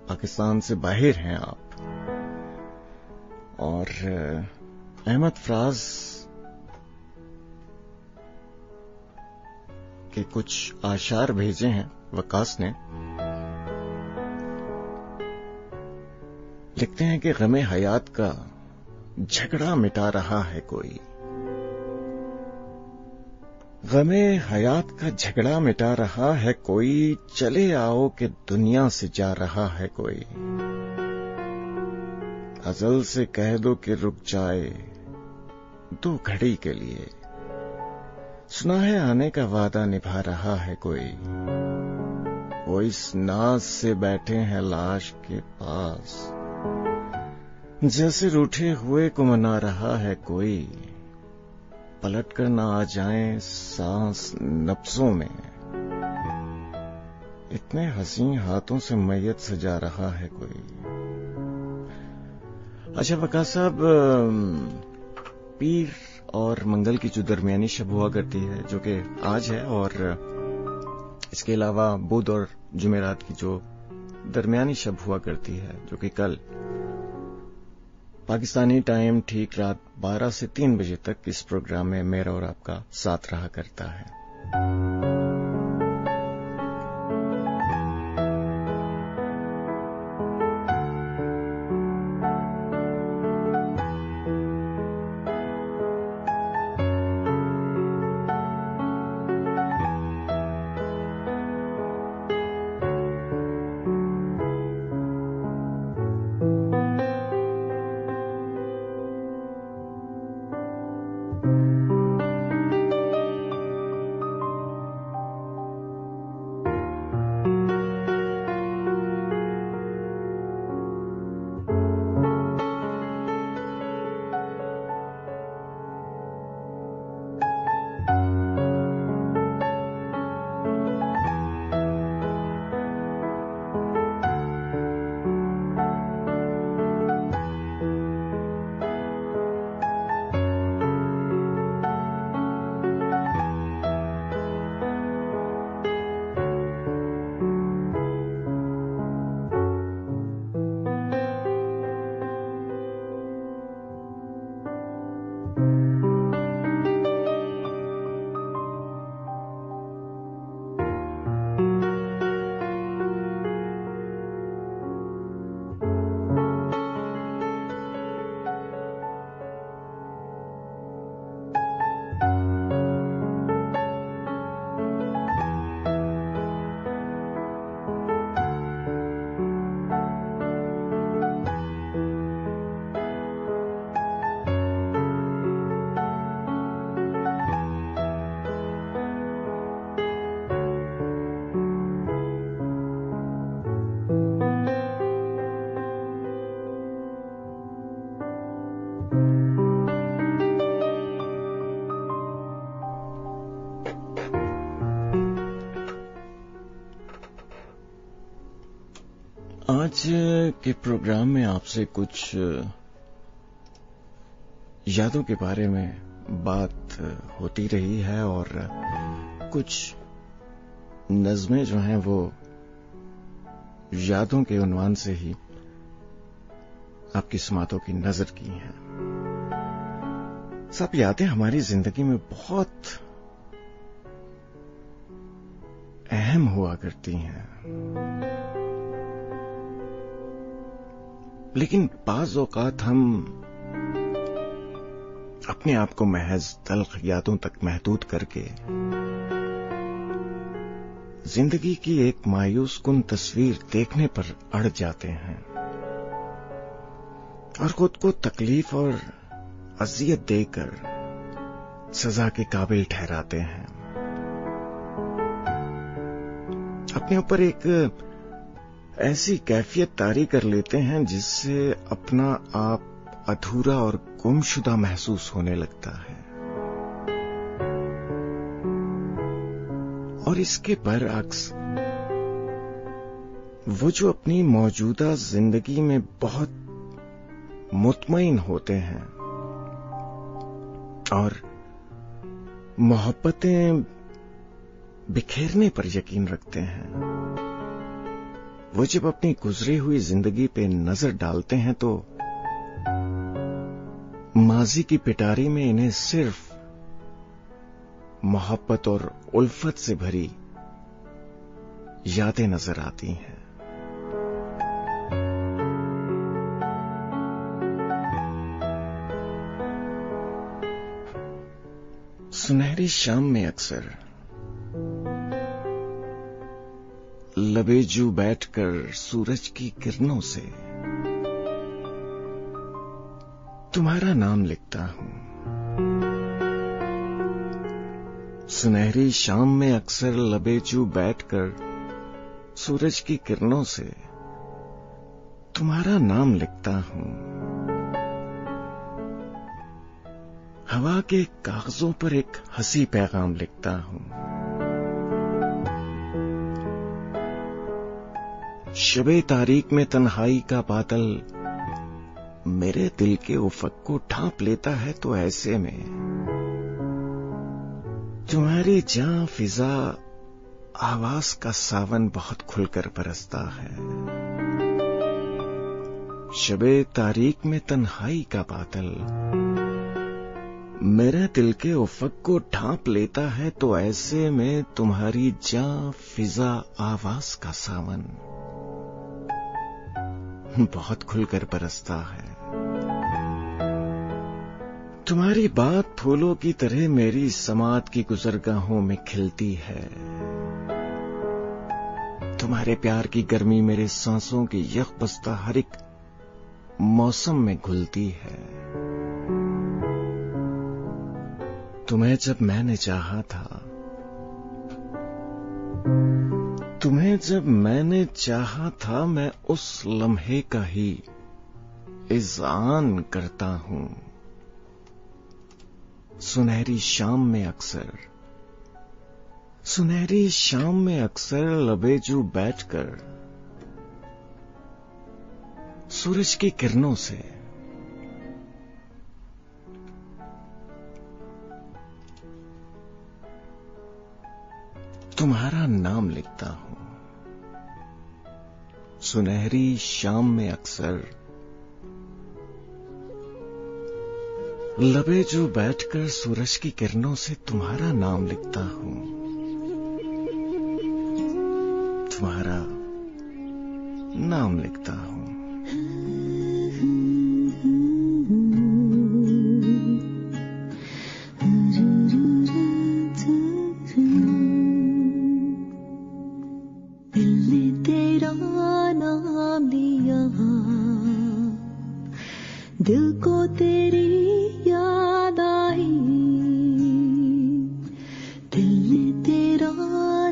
Speaker 7: पाकिस्तान से बाहर हैं आप। और अहमद फराज के कुछ आशार भेजे हैं वक्कास ने। लिखते हैं कि गमे हयात का झगड़ा मिटा रहा है कोई, गमे हयात का झगड़ा मिटा रहा है कोई, चले आओ कि दुनिया से जा रहा है कोई, अजल से कह दो कि रुक जाए 2 घड़ी के लिए, सुना है आने का वादा निभा रहा है कोई, वो इस नाज से बैठे हैं लाश के पास, जैसे रूठे हुए को मना रहा है कोई, पलट कर ना आ जाए सांस नब्जों में, इतने हसीन हाथों से मैयत सजा रहा है कोई। अच्छा वक्कास साहब, पीर और मंगल की जो दरमियानी शब हुआ करती है जो कि आज है, और इसके अलावा बुध और जुमेरात की जो दरमियानी शब हुआ करती है जो कि कल पाकिस्तानी टाइम ठीक रात 12 से 3 बजे तक इस प्रोग्राम में मेरा और आपका साथ रहा करता है। आज के प्रोग्राम में आपसे कुछ यादों के बारे में बात होती रही है और कुछ नज़्में जो हैं वो यादों के उन्वान से ही आपकी समातों की नजर की हैं। सब यादें हमारी जिंदगी में बहुत अहम हुआ करती हैं, लेकिन बाज़ औक़ात हम अपने आप को महज तल्ख़ यादों तक महदूद करके जिंदगी की एक मायूस कुन तस्वीर देखने पर अड़ जाते हैं और खुद को तकलीफ और अज़ियत देकर सजा के काबिल ठहराते हैं। अपने ऊपर एक ऐसी कैफियत तारी कर लेते हैं जिससे अपना आप अधूरा और गुमशुदा महसूस होने लगता है, और इसके बरअक्स वो जो अपनी मौजूदा जिंदगी में बहुत मुतमईन होते हैं और मोहब्बतें बिखेरने पर यकीन रखते हैं, वो जब अपनी गुजरी हुई जिंदगी पे नजर डालते हैं तो माजी की पिटारी में इन्हें सिर्फ मोहब्बत और उल्फत से भरी यादें नजर आती हैं। सुनहरी शाम में अक्सर लबेजू बैठकर सूरज की किरणों से तुम्हारा नाम लिखता हूं। सुनहरी शाम में अक्सर लबेजू बैठकर सूरज की किरणों से तुम्हारा नाम लिखता हूं। हवा के कागजों पर एक हंसी पैगाम लिखता हूं। शबे तारीक में तन्हाई का बादल मेरे दिल के उफक को ढांप लेता है, तो ऐसे में तुम्हारी जान फिजा आवाज का सावन बहुत खुलकर बरसता है। शबे तारीक में तन्हाई का बादल मेरे दिल के उफक को ढांप लेता है, तो ऐसे में तुम्हारी जान फिजा आवाज का सावन बहुत खुलकर बरसता है। तुम्हारी बात फूलों की तरह मेरी समात की गुजरगाहों में खिलती है। तुम्हारे प्यार की गर्मी मेरे सांसों की यकबस्ता हर एक मौसम में घुलती है। तुम्हें जब मैंने चाहा था, तुम्हें जब मैंने चाहा था, मैं उस लम्हे का ही इज़ान करता हूं। सुनहरी शाम में अक्सर, सुनहरी शाम में अक्सर लबेजू बैठकर सूरज की किरणों से तुम्हारा नाम लिखता हूं। सुनहरी शाम में अक्सर लबेजू बैठकर सूरज की किरणों से तुम्हारा नाम लिखता हूं। तुम्हारा नाम लिखता हूं।
Speaker 10: दिल को तेरी याद आई, दिल ने तेरा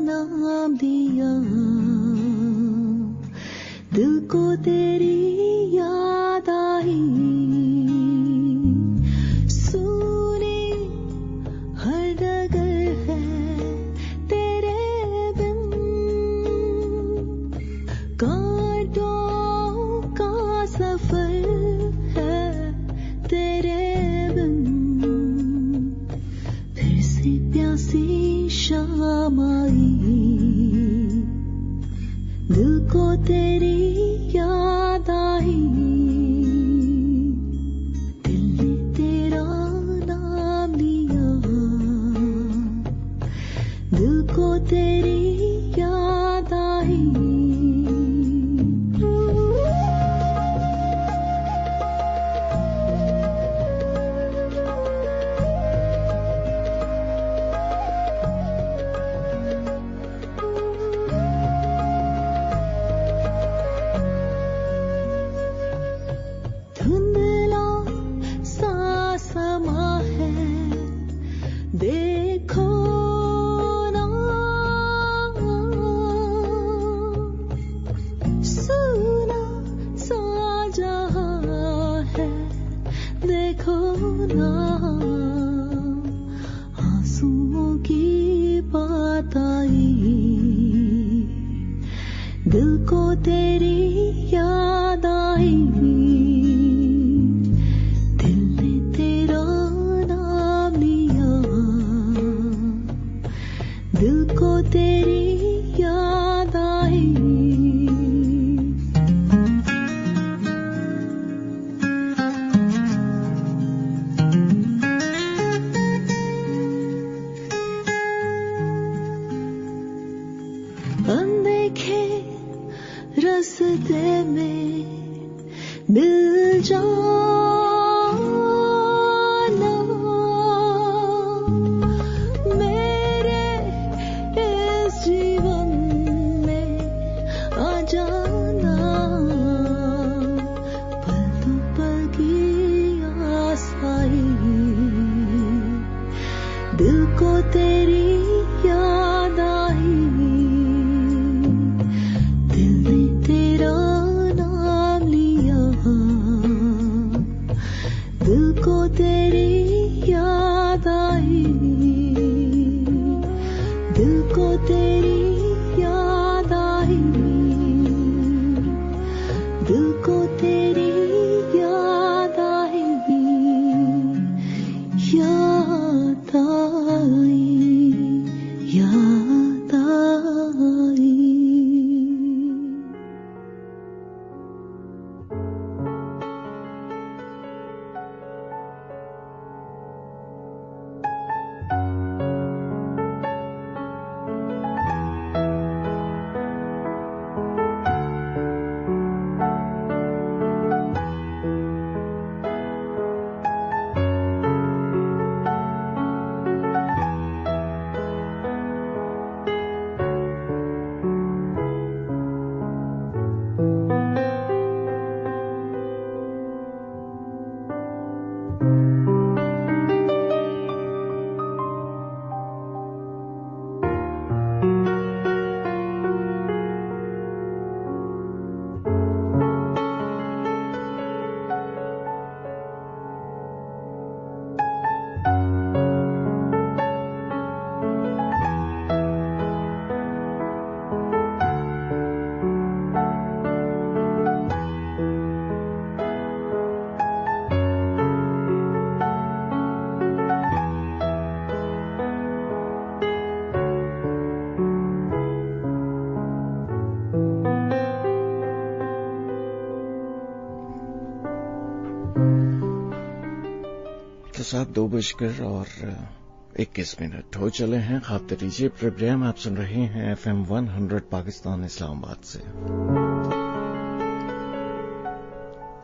Speaker 10: नाम दिया। दिल को तेरी याद आई, सुनी हर डगर है तेरे बिन। कांटों का सफर तेरे बिन, फिर से प्यासी शाम आई। दिल को तेरी याद आई, दिल को तेरी याद आई
Speaker 7: साहब 2:21 हो चले हैं। खातिर दीजिए प्रोग्राम आप सुन रहे हैं FM 100 पाकिस्तान इस्लामाबाद से।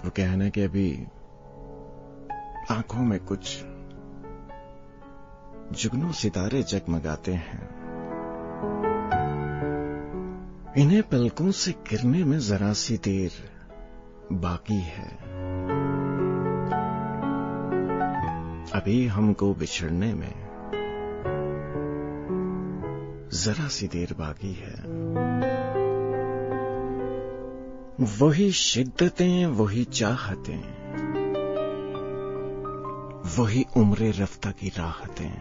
Speaker 7: वो कहना कि अभी आंखों में कुछ जुगनू सितारे जगमगाते हैं, इन्हें पलकों से गिरने में जरा सी देर बाकी है, अभी हमको बिछड़ने में जरा सी देर बाकी है। वही शिद्दतें, वही चाहतें, वही उम्रे रफ्ता की राहतें,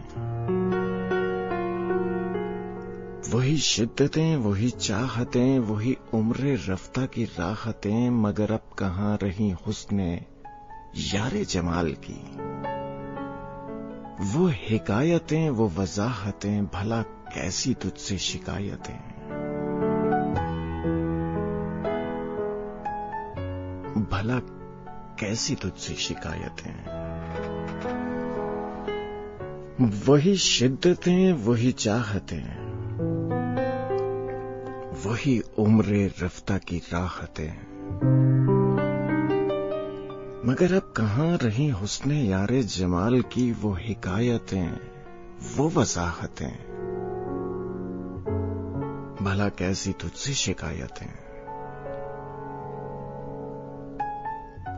Speaker 7: वही शिद्दतें, वही चाहतें, वही उम्रे रफ्ता की राहतें, मगर अब कहां रही हुस्ने यारे जमाल की, वो हिकायतें, वो वजाहतें, भला कैसी तुझसे शिकायतें। भला कैसी तुझसे शिकायतें। वही शिद्दतें, वही चाहतें, वही उम्रे रफ्ता की राहतें, मगर अब कहां रही हुस्ने यारे जमाल की वो हिकायतें, वो वजाहतें, भला कैसी तुझसे शिकायतें।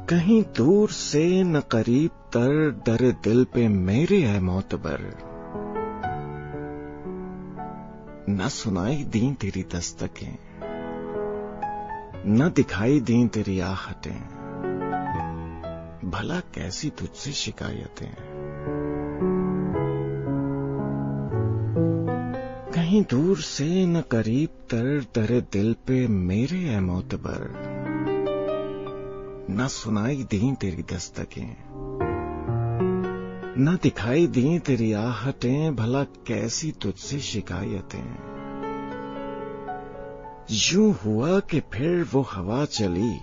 Speaker 7: कहीं दूर से न करीब तर दर दिल पे मेरे है मोतबर, न सुनाई दी तेरी दस्तकें, न दिखाई दी तेरी आहटें, भला कैसी तुझसे शिकायतें। कहीं दूर से न करीब तर दर दिल पे मेरे है मोतबर, न सुनाई दी तेरी दस्तकें, न दिखाई दी तेरी आहटें, भला कैसी तुझसे शिकायतें। यूं हुआ कि फिर वो हवा चली,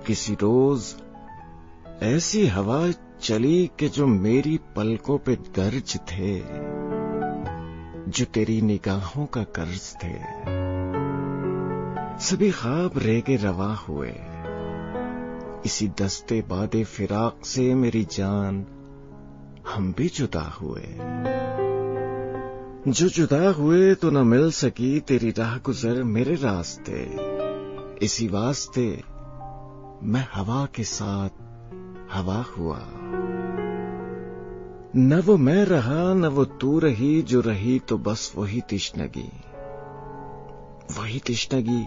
Speaker 7: किसी रोज ऐसी हवा चली कि जो मेरी पलकों पे दर्ज थे, जो तेरी निगाहों का कर्ज थे। सभी ख्वाब रेगे रवा हुए, इसी दस्ते बादे फिराक से मेरी जान हम भी जुदा हुए। जो जुदा हुए तो न मिल सकी तेरी राह गुजर मेरे रास्ते, इसी वास्ते मैं हवा के साथ हवा हुआ। न वो मैं रहा न वो तू रही, जो रही तो बस वही तिश्नगी, वही तिश्नगी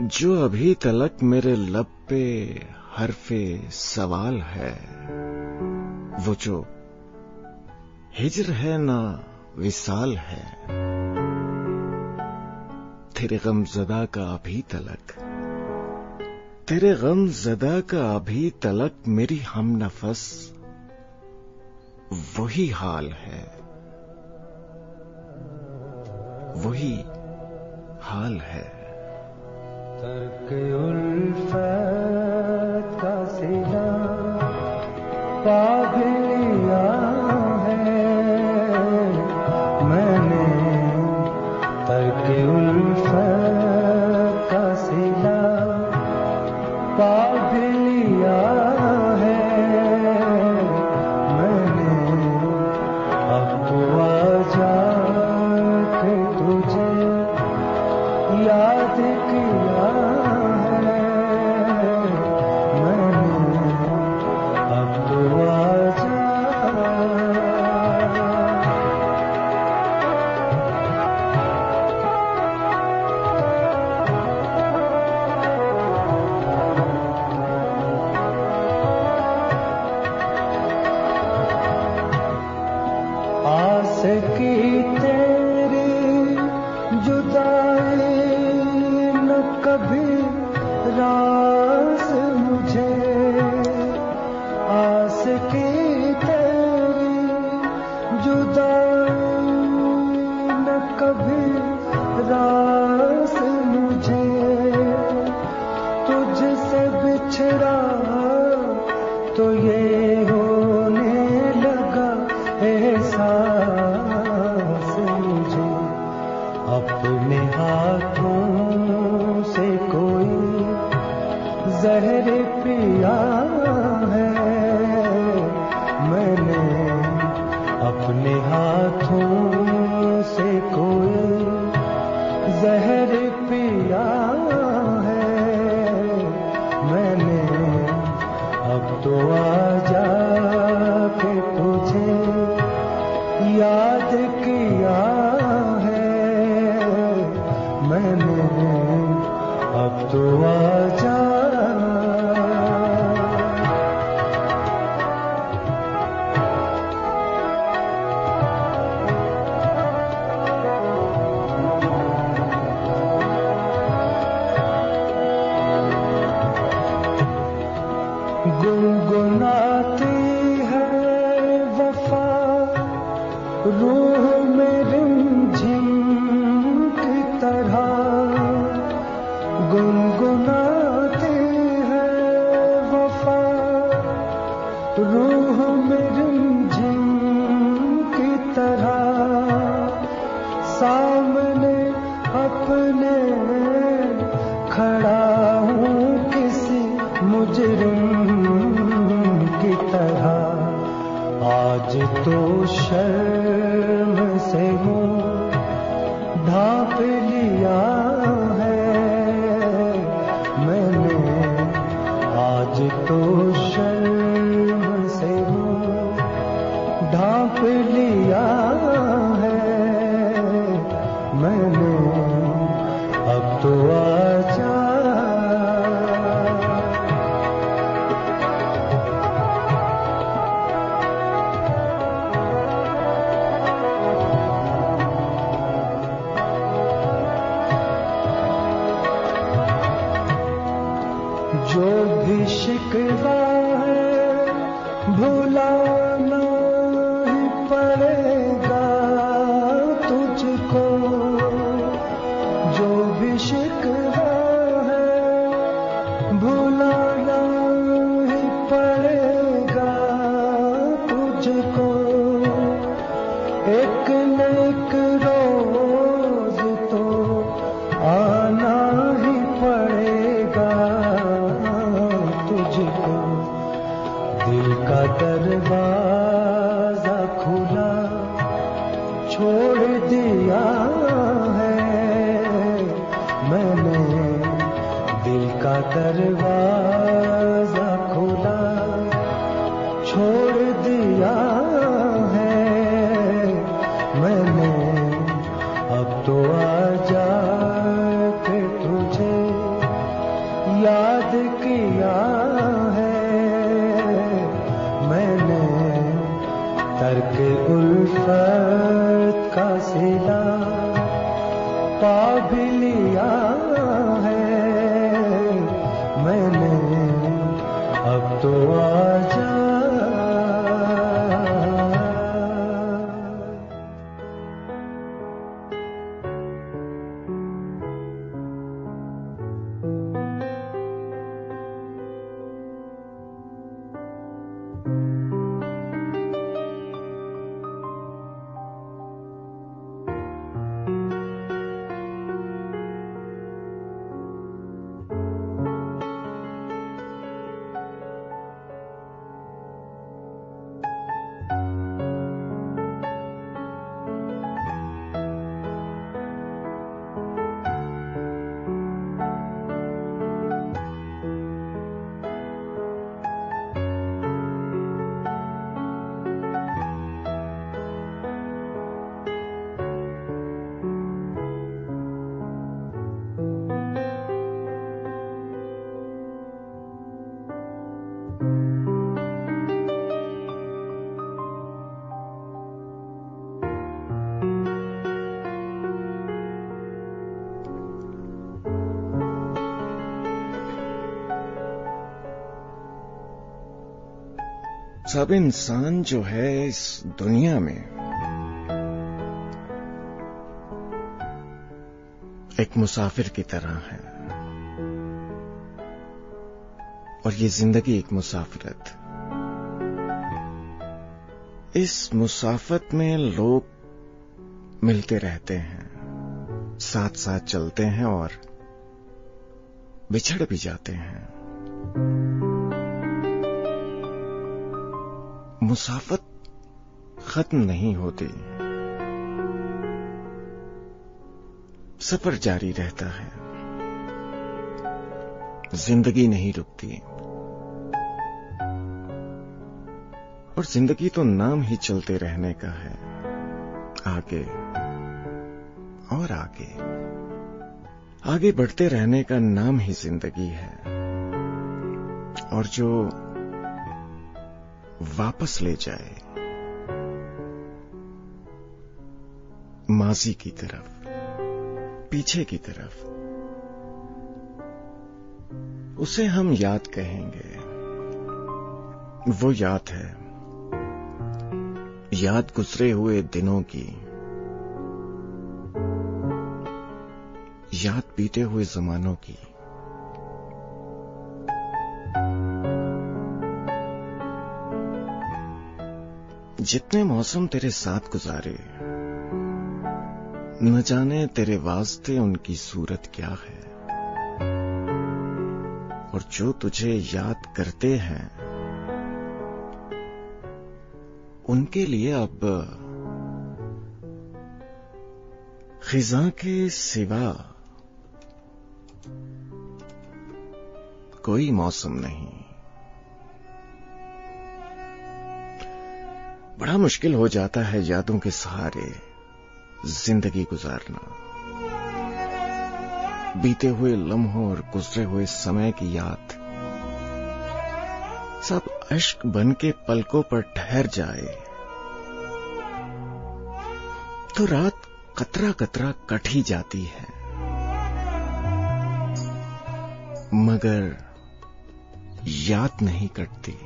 Speaker 7: जो अभी तलक मेरे लब पे हरफे सवाल है। वो जो हिज्र है ना विसाल है, तेरे गमज़दा का अभी तलक, तेरे गमज़दा का अभी तलक मेरी हम नफस वही हाल है, वही हाल है।
Speaker 11: तर्क उल्फत का सिला पा भी लिया है मैंने, तर्क उल्फत का सिला पा भी लिया है मैंने। अब तो आजा के तुझे याद किया है मैंने, अब तो आजा। आस की तेरी जुदाई न कभी रास मुझे, आस की तेरी जुदाई न कभी रास मुझे। तुझसे बिछड़ा तो ये होने लगा एहसास मुझे, अपने हाथों से कोई जहर पिया है मैंने, अपने हाथों से कोई जहर पिया है मैंने। अब तो आजा के तुझे याद किया है मैंने, अब तो आजा। गुनगुनाती है वफा रूह में रिमझिम की तरह, गुनगुनाती है वफा रूह शर्म से मुंह ढांप लिया है मैंने, आज तो शर्म से मुंह ढांप लिया है मैंने, अब तो आजा जो भी शिकवा है भुलाना ही पड़ेगा तुझको, जो भी शिकवा है भुलाना ही पड़ेगा तुझको, एक न एक रोज तो आना ही पड़ेगा तुझको, दिल का दरवाजा खुला छोड़ दिया है मैंने, दिल का दरवाजा खुला छोड़ दिया है मैंने, अब तो आजा के तुझे याद किया है मैंने, तर्क उल्फत का सिला पा भी लिया है मैंने, अब तो आजा
Speaker 7: सब इंसान जो है इस दुनिया में एक मुसाफिर की तरह है, और ये जिंदगी एक मुसाफिरत। इस मुसाफत में लोग मिलते रहते हैं, साथ साथ चलते हैं और बिछड़ भी जाते हैं। मुसाफत खत्म नहीं होती, सफर जारी रहता है, जिंदगी नहीं रुकती। और जिंदगी तो नाम ही चलते रहने का है, आगे और आगे आगे बढ़ते रहने का नाम ही जिंदगी है। और जो वापस ले जाए माजी की तरफ, पीछे की तरफ, उसे हम याद कहेंगे। वो याद है, याद गुजरे हुए दिनों की, याद बीते हुए जमानों की। जितने मौसम तेरे साथ गुजारे, न जाने तेरे वास्ते उनकी सूरत क्या है। और जो तुझे याद करते हैं, उनके लिए अब खिज़ां के सिवा कोई मौसम नहीं। बड़ा मुश्किल हो जाता है यादों के सहारे जिंदगी गुजारना। बीते हुए लम्हों और गुजरे हुए समय की याद सब अश्क बन के पलकों पर ठहर जाए तो रात कतरा कतरा कट ही जाती है, मगर याद नहीं कटती।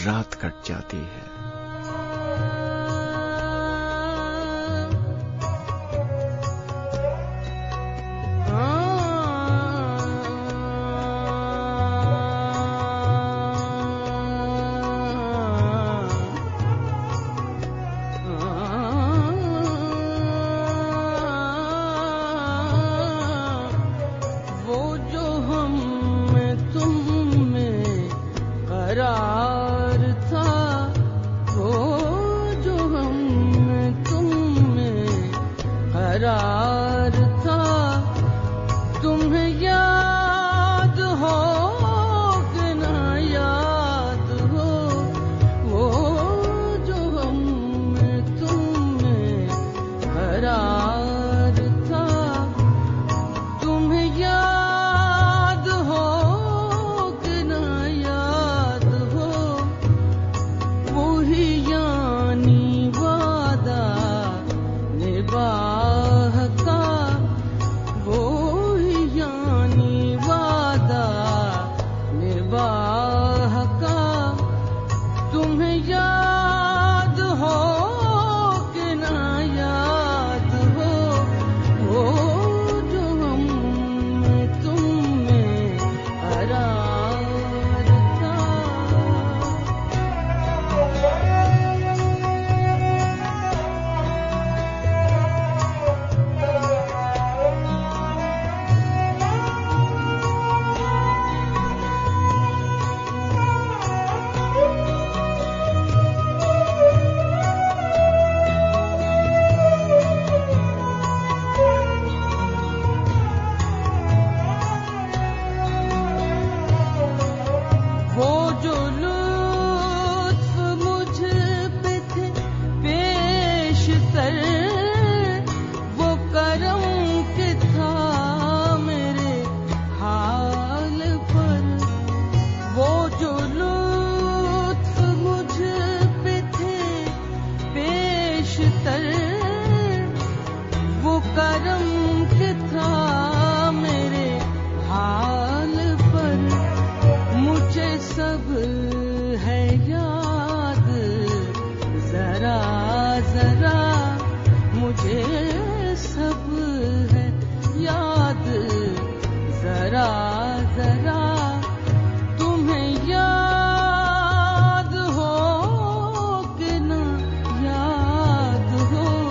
Speaker 7: रात कट जाती है।
Speaker 13: याद हो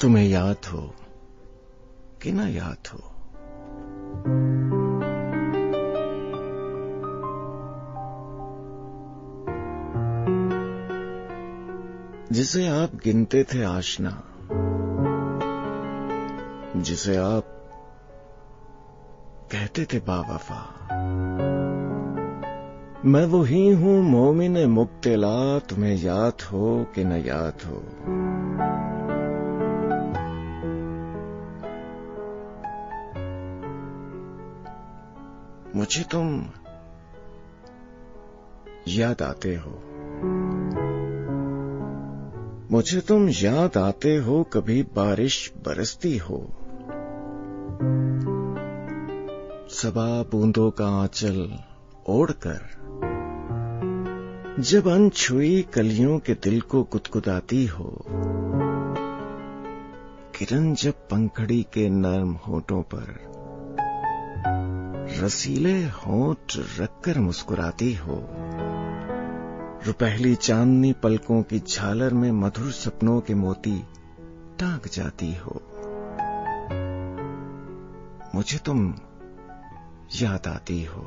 Speaker 7: तुम्हें याद हो कि ना याद हो, जिसे आप गिनते थे आशना, जिसे आप कहते थे बावफा, मैं वही हूं मोमिन मुब्तला, तुम्हें याद हो कि न याद हो। मुझे तुम याद आते हो, मुझे तुम याद आते हो, कभी बारिश बरसती हो, सबा बूंदों का आंचल ओढ़कर, जब अनछुई कलियों के दिल को कुदकुदाती हो, किरण जब पंखड़ी के नर्म होठों पर रसीले होंठ रखकर मुस्कुराती हो, रुपहली चांदनी पलकों की झालर में मधुर सपनों के मोती टांग जाती हो, मुझे तुम याद आती हो।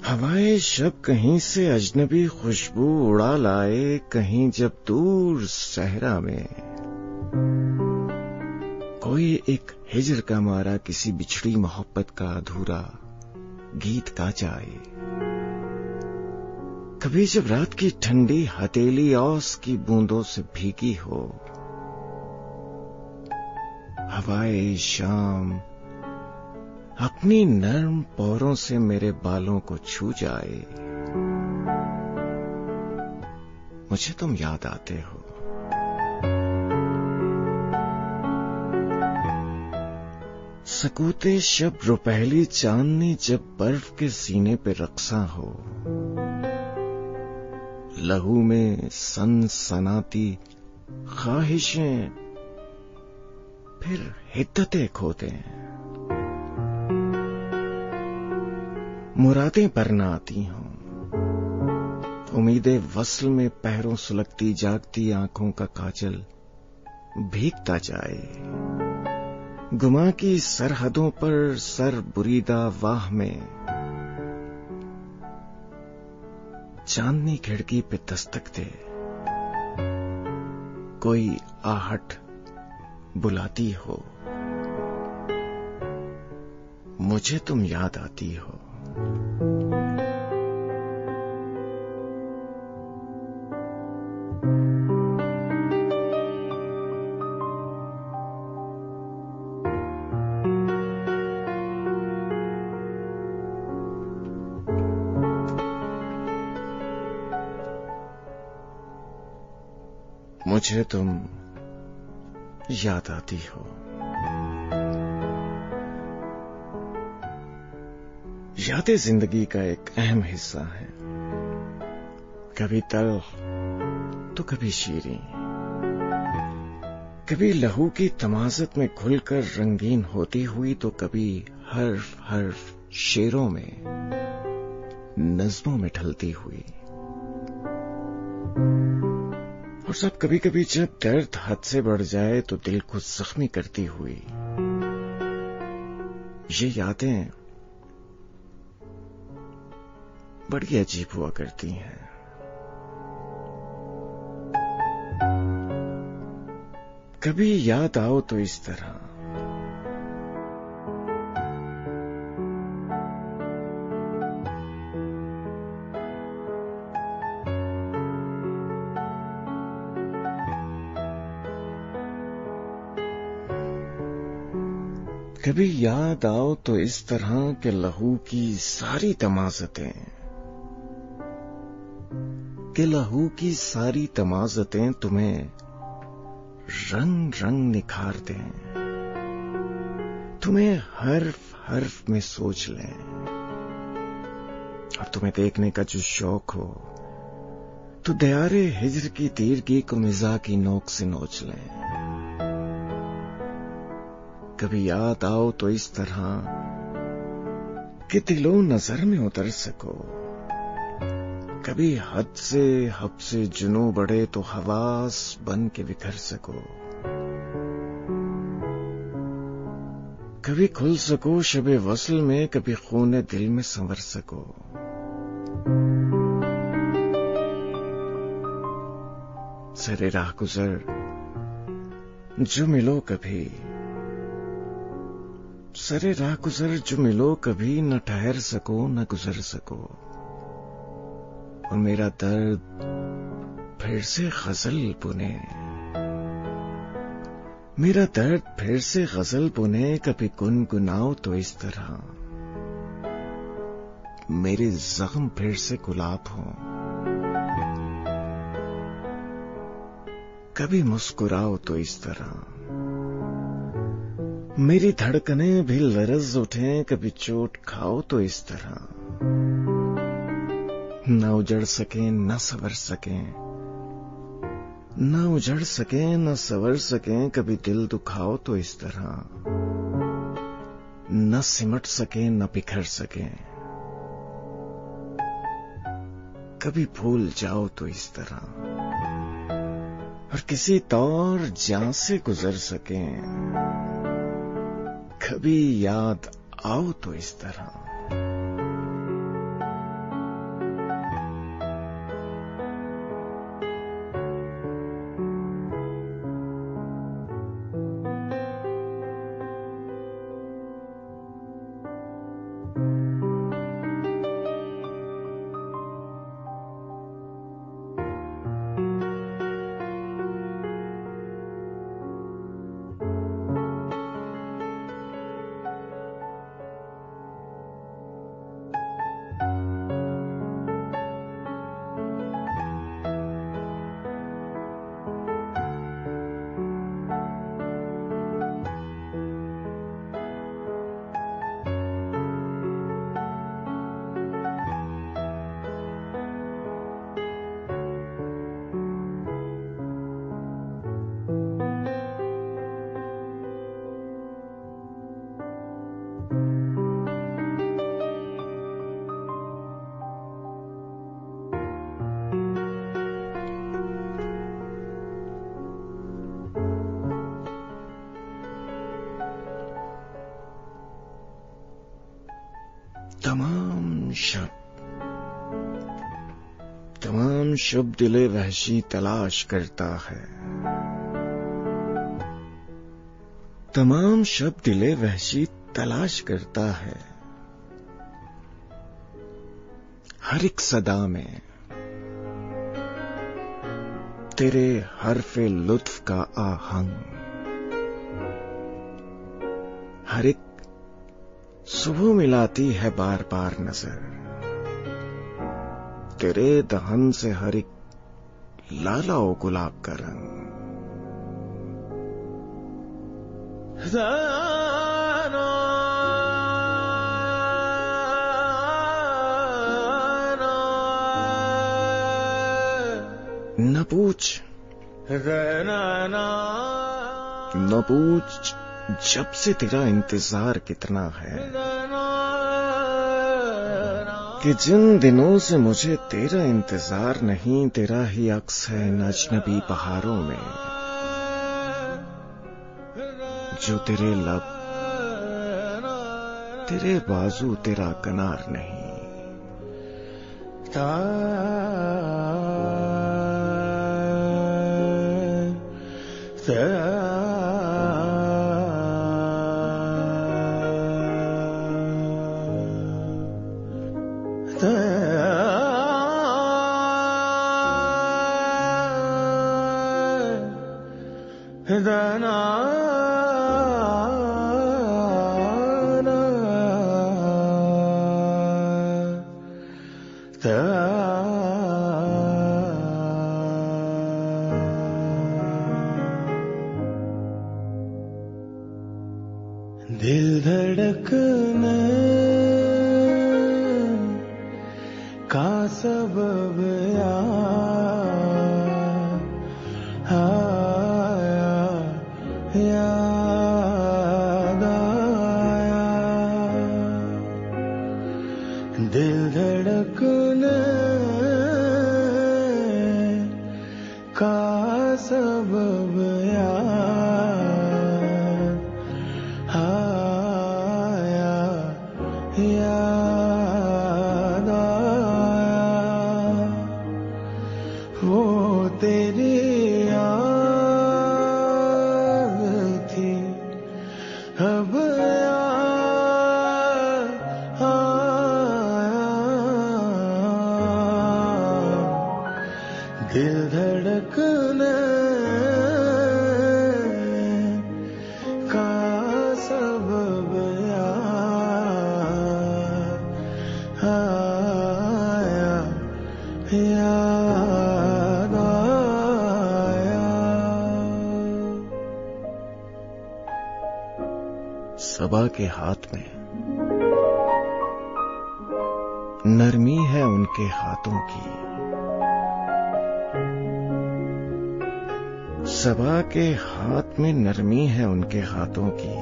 Speaker 7: हवाएं शब कहीं से अजनबी खुशबू उड़ा लाए, कहीं जब दूर सहरा में कोई एक हिजर का मारा किसी बिछड़ी मोहब्बत का अधूरा गीत गा जाए, कभी जब रात की ठंडी हथेली औस की बूंदों से भीगी हो, हवाए शाम अपनी नर्म पौरों से मेरे बालों को छू जाए, मुझे तुम याद आते हो। सकूते शब रुपहली चांदनी जब बर्फ के सीने पे रक्सा हो, लहू में सनसनाती ख्वाहिशें फिर हिद्दतें खोते हैं, मुरादें बरना आती हों, उम्मीदें वस्ल में पैरों सुलगती जागती आंखों का काजल भीगता जाए, गुमा की सरहदों पर सर बुरीदा वाह में चांदनी खिड़की पे दस्तक दे, कोई आहट बुलाती हो, मुझे तुम याद आती हो। मुझे तुम याद आती हो। यादें जिंदगी का एक अहम हिस्सा है, कभी तल्ख तो कभी शीरीं, कभी लहू की तमाज़त में घुलकर रंगीन होती हुई, तो कभी हर्फ हर्फ शेरों में नज़्मों में ढलती हुई, और सब कभी कभी जब दर्द हद से बढ़ जाए तो दिल को जख्मी करती हुई। ये यादें बड़ी अजीब हुआ करती हैं। कभी याद आओ तो इस तरह, कभी याद आओ तो इस तरह के लहू की सारी तमाज़तें, कि लहू की सारी तमाज़तें तुम्हें रंग रंग निखार दें, तुम्हें हर्फ हर्फ में सोच लें, और तुम्हें देखने का जो शौक हो तो दयारे हिज्र की तीरगी को मिज़ा की नोक से नोच लें। कभी याद आओ तो इस तरह कि दिलो नजर में उतर सको, कभी हद से जुनू बढ़े तो हवास बन के बिखर सको, कभी खुल सको शबे वस्ल में, कभी खूने दिल में संवर सको। सरे राह गुजर जो मिलो कभी, सरे राह गुजर जो मिलो कभी, न ठहर सको न गुजर सको। और मेरा दर्द फिर से गजल बुने, मेरा दर्द फिर से गजल बुने, कभी गुनगुनाओ तो इस तरह, मेरे जख्म फिर से गुलाब हो। कभी मुस्कुराओ तो इस तरह, मेरी धड़कनें भी लरज उठें, कभी चोट खाओ तो इस तरह, न उजड़ सके न सवर सके, न उजड़ सके न सवर सके, कभी दिल दुखाओ तो इस तरह, न सिमट सके न बिखर सके, कभी भूल जाओ तो इस तरह, और किसी तौर जहां से गुजर सके, कभी याद आओ तो इस तरह। तमाम शब दिले वहशी तलाश करता है, तमाम शब दिले वहशी तलाश करता है, हर एक सदा में तेरे हर्फे लुत्फ का आहंग, हर एक सुबह मिलाती है बार बार नजर, तेरे दहन से हर एक लाला ओ गुलाब का रंग। न पूछ न पूछ जब से तेरा इंतजार कितना है, कि जिन दिनों से मुझे तेरा इंतजार नहीं, तेरा ही अक्स है इन अजनबी पहाड़ों में, जो तेरे लब तेरे बाजू तेरा कनार नहीं।
Speaker 11: दिल धड़कने का सबब आया, याद आया, दिल धड़कने सबब याद आया, याद आया, वो तेरी याद थी अब दिल धड़कने का सबब याद आया, याद आया।
Speaker 7: सबा के हाथ में नरमी है उनके हाथों की, सबा के हाथ में नरमी है उनके हाथों की,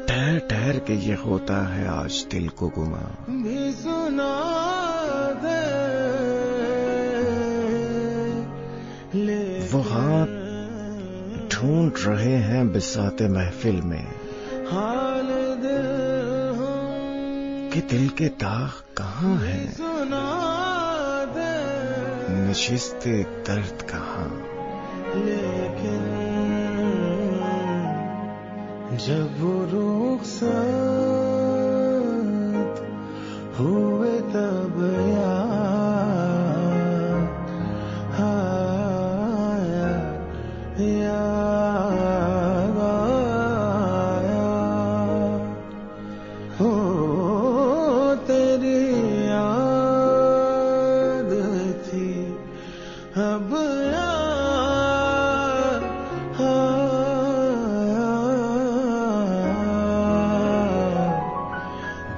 Speaker 7: ठहर ठहर के ये होता है आज दिल को गुमा,
Speaker 11: भी सुना दे
Speaker 7: वो हाथ ढूंढ रहे हैं बिसाते महफिल में
Speaker 11: हाल
Speaker 7: कि दिल के दाग कहाँ हैं, नशिस्ते दर्द कहाँ।
Speaker 11: लेकिन जब वो रुखसत हुए तब याद आया, याद आया, हो तेरी याद थी अब याद आया,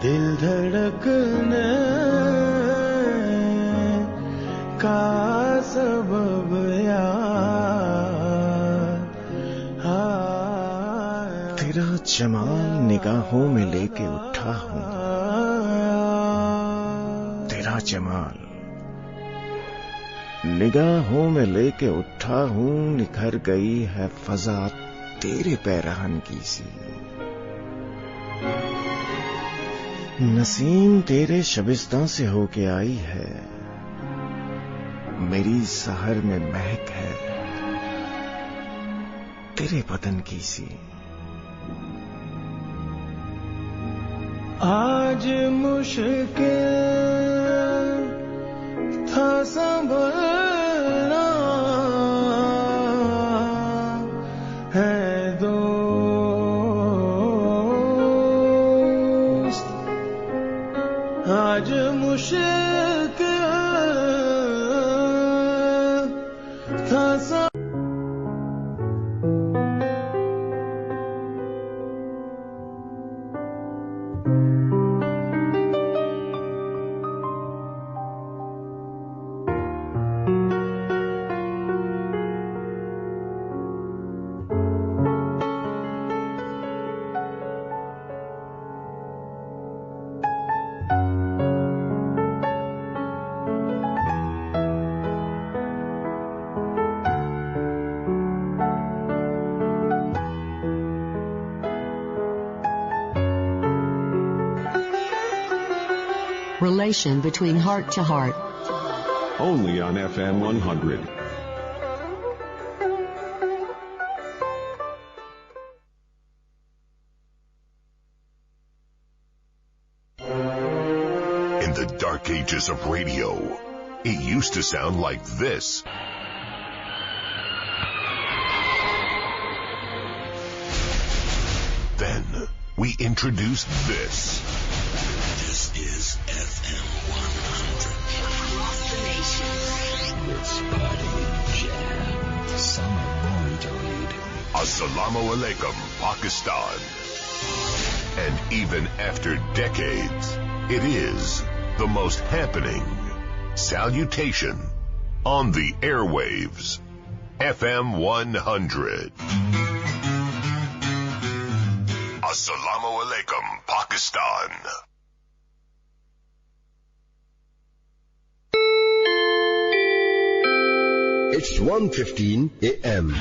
Speaker 11: दिल धड़कने का सबब याद आया,
Speaker 7: तेरा जमाल निगाहों में लेके उठा हूं, तेरा जमाल निगाहों में लेके उठा हूं, निखर गई है फजा तेरे पैरहन की सी, नसीम तेरे शबिस्तां से होके आई है, मेरी सहर में महक है तेरे बदन की सी।
Speaker 11: आज मुश्किल था संभलना है दोस्त, आज मुश्किल था
Speaker 1: Relation between heart to heart.
Speaker 2: Only on FM 100.
Speaker 3: In the dark ages of radio, it used to sound like this. Then we introduced this.
Speaker 4: This is FM 100. Across the nation. Let's party, jam, summer Montreal.
Speaker 3: Assalamu alaikum, Pakistan. And even after decades, it is the most happening salutation on the airwaves. FM 100. Assalamu alaikum, Pakistan.
Speaker 5: It's 1:15 a.m.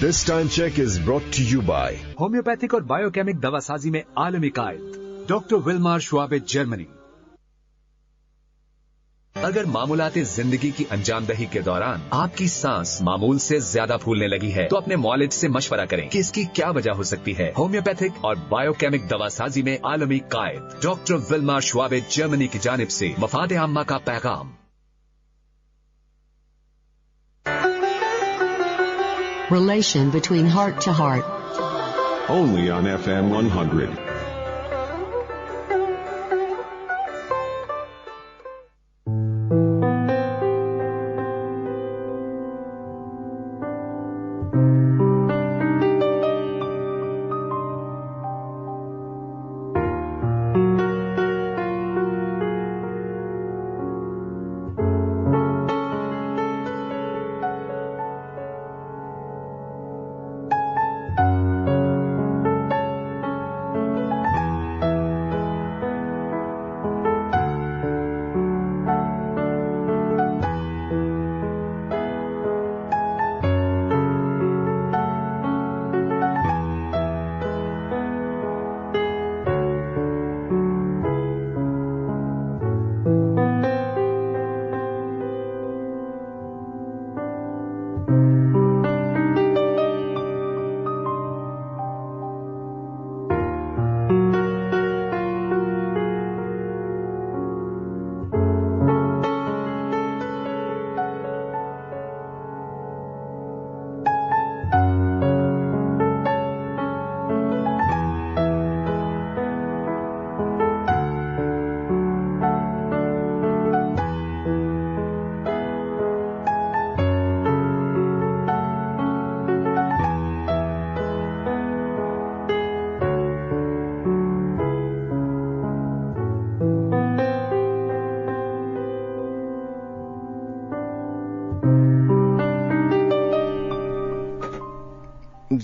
Speaker 5: This time check is brought to you by
Speaker 6: homeopathic और biochemic दवासाजी में आलमी कायद doctor Wilmar Schwabe, Germany. अगर मामूलाते जिंदगी की अंजामदही के दौरान आपकी सांस मामूल से ज्यादा फूलने लगी है तो अपने मॉलिज से मशवरा करें कि इसकी क्या वजह हो सकती है। होम्योपैथिक और बायोकेमिक दवासाजी में आलमी कायद डॉक्टर विल्मार श्वाबे, जर्मनी की जानिब से मफाद आम्मा का पैगाम।
Speaker 1: Relation between heart to heart.
Speaker 2: Only on FM 100.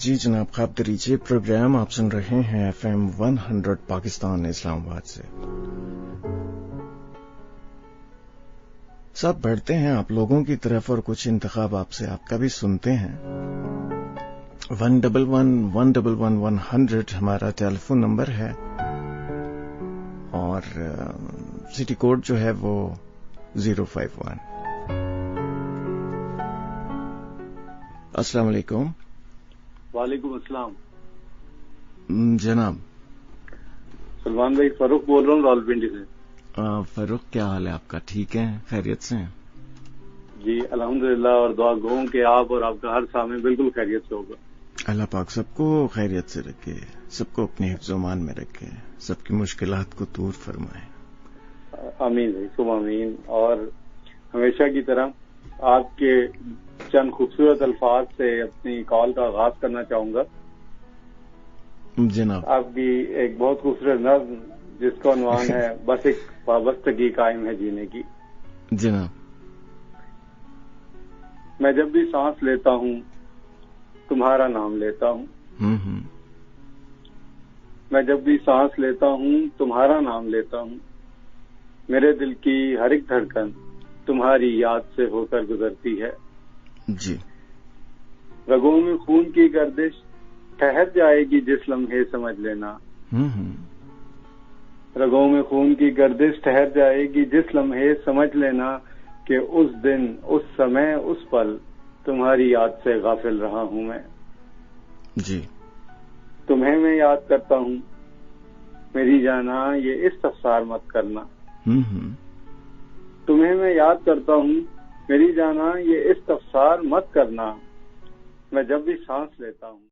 Speaker 7: जी जनाब, ख्वाब दरीजिए प्रोग्राम आप सुन रहे हैं FM 100 पाकिस्तान इस्लामाबाद से। सब बढ़ते हैं आप लोगों की तरफ और कुछ इंतखाब आपसे आपका भी सुनते हैं। 111-111-100 हमारा टेलीफोन नंबर है और सिटी कोड जो है वो 051। अस्सलाम वालेकुम।
Speaker 8: वालेकुम अस्सलाम।
Speaker 7: जनाब
Speaker 8: सलमान भाई, फरूक बोल रहा हूँ रावलपिंडी से।
Speaker 7: फरूक, क्या हाल है आपका? ठीक है, खैरियत से हैं?
Speaker 8: जी अल्हम्दुलिल्लाह, और दुआ गो कि आप और आपका हर सामने बिल्कुल खैरियत से होगा।
Speaker 7: अल्लाह पाक सबको खैरियत से रखे, सबको अपने हिफ्ज़-ओ-मान में रखे, सबकी मुश्किलात को दूर फरमाए।
Speaker 8: आमीन भाई, सुबह आमीन। और हमेशा की तरह आपके चंद खूबसूरत अल्फाज से अपनी कॉल का आगाज करना चाहूंगा।
Speaker 7: जनाब,
Speaker 8: आपकी एक बहुत खूबसूरत नज़्म जिसका उन्वान है बस एक वाबस्तगी कायम है जीने की।
Speaker 7: जनाब,
Speaker 8: मैं जब भी सांस लेता हूँ तुम्हारा नाम लेता हूँ। मैं जब भी सांस लेता हूँ तुम्हारा नाम लेता हूँ। मेरे दिल की हर एक धड़कन तुम्हारी याद से होकर गुजरती है।
Speaker 7: जी।
Speaker 8: रगों में खून की गर्दिश ठहर जाएगी जिस लम्हे समझ लेना। रगों में खून की गर्दिश ठहर जाएगी जिस लम्हे समझ लेना कि उस दिन, उस समय, उस पल तुम्हारी याद से गाफिल रहा हूं मैं।
Speaker 7: जी।
Speaker 8: तुम्हें मैं याद करता हूं मेरी जाना, ये इस्तफसार मत करना। तुम्हें मैं याद करता हूं मेरी जाना, ये इस्तफसार मत करना। मैं जब भी सांस लेता हूं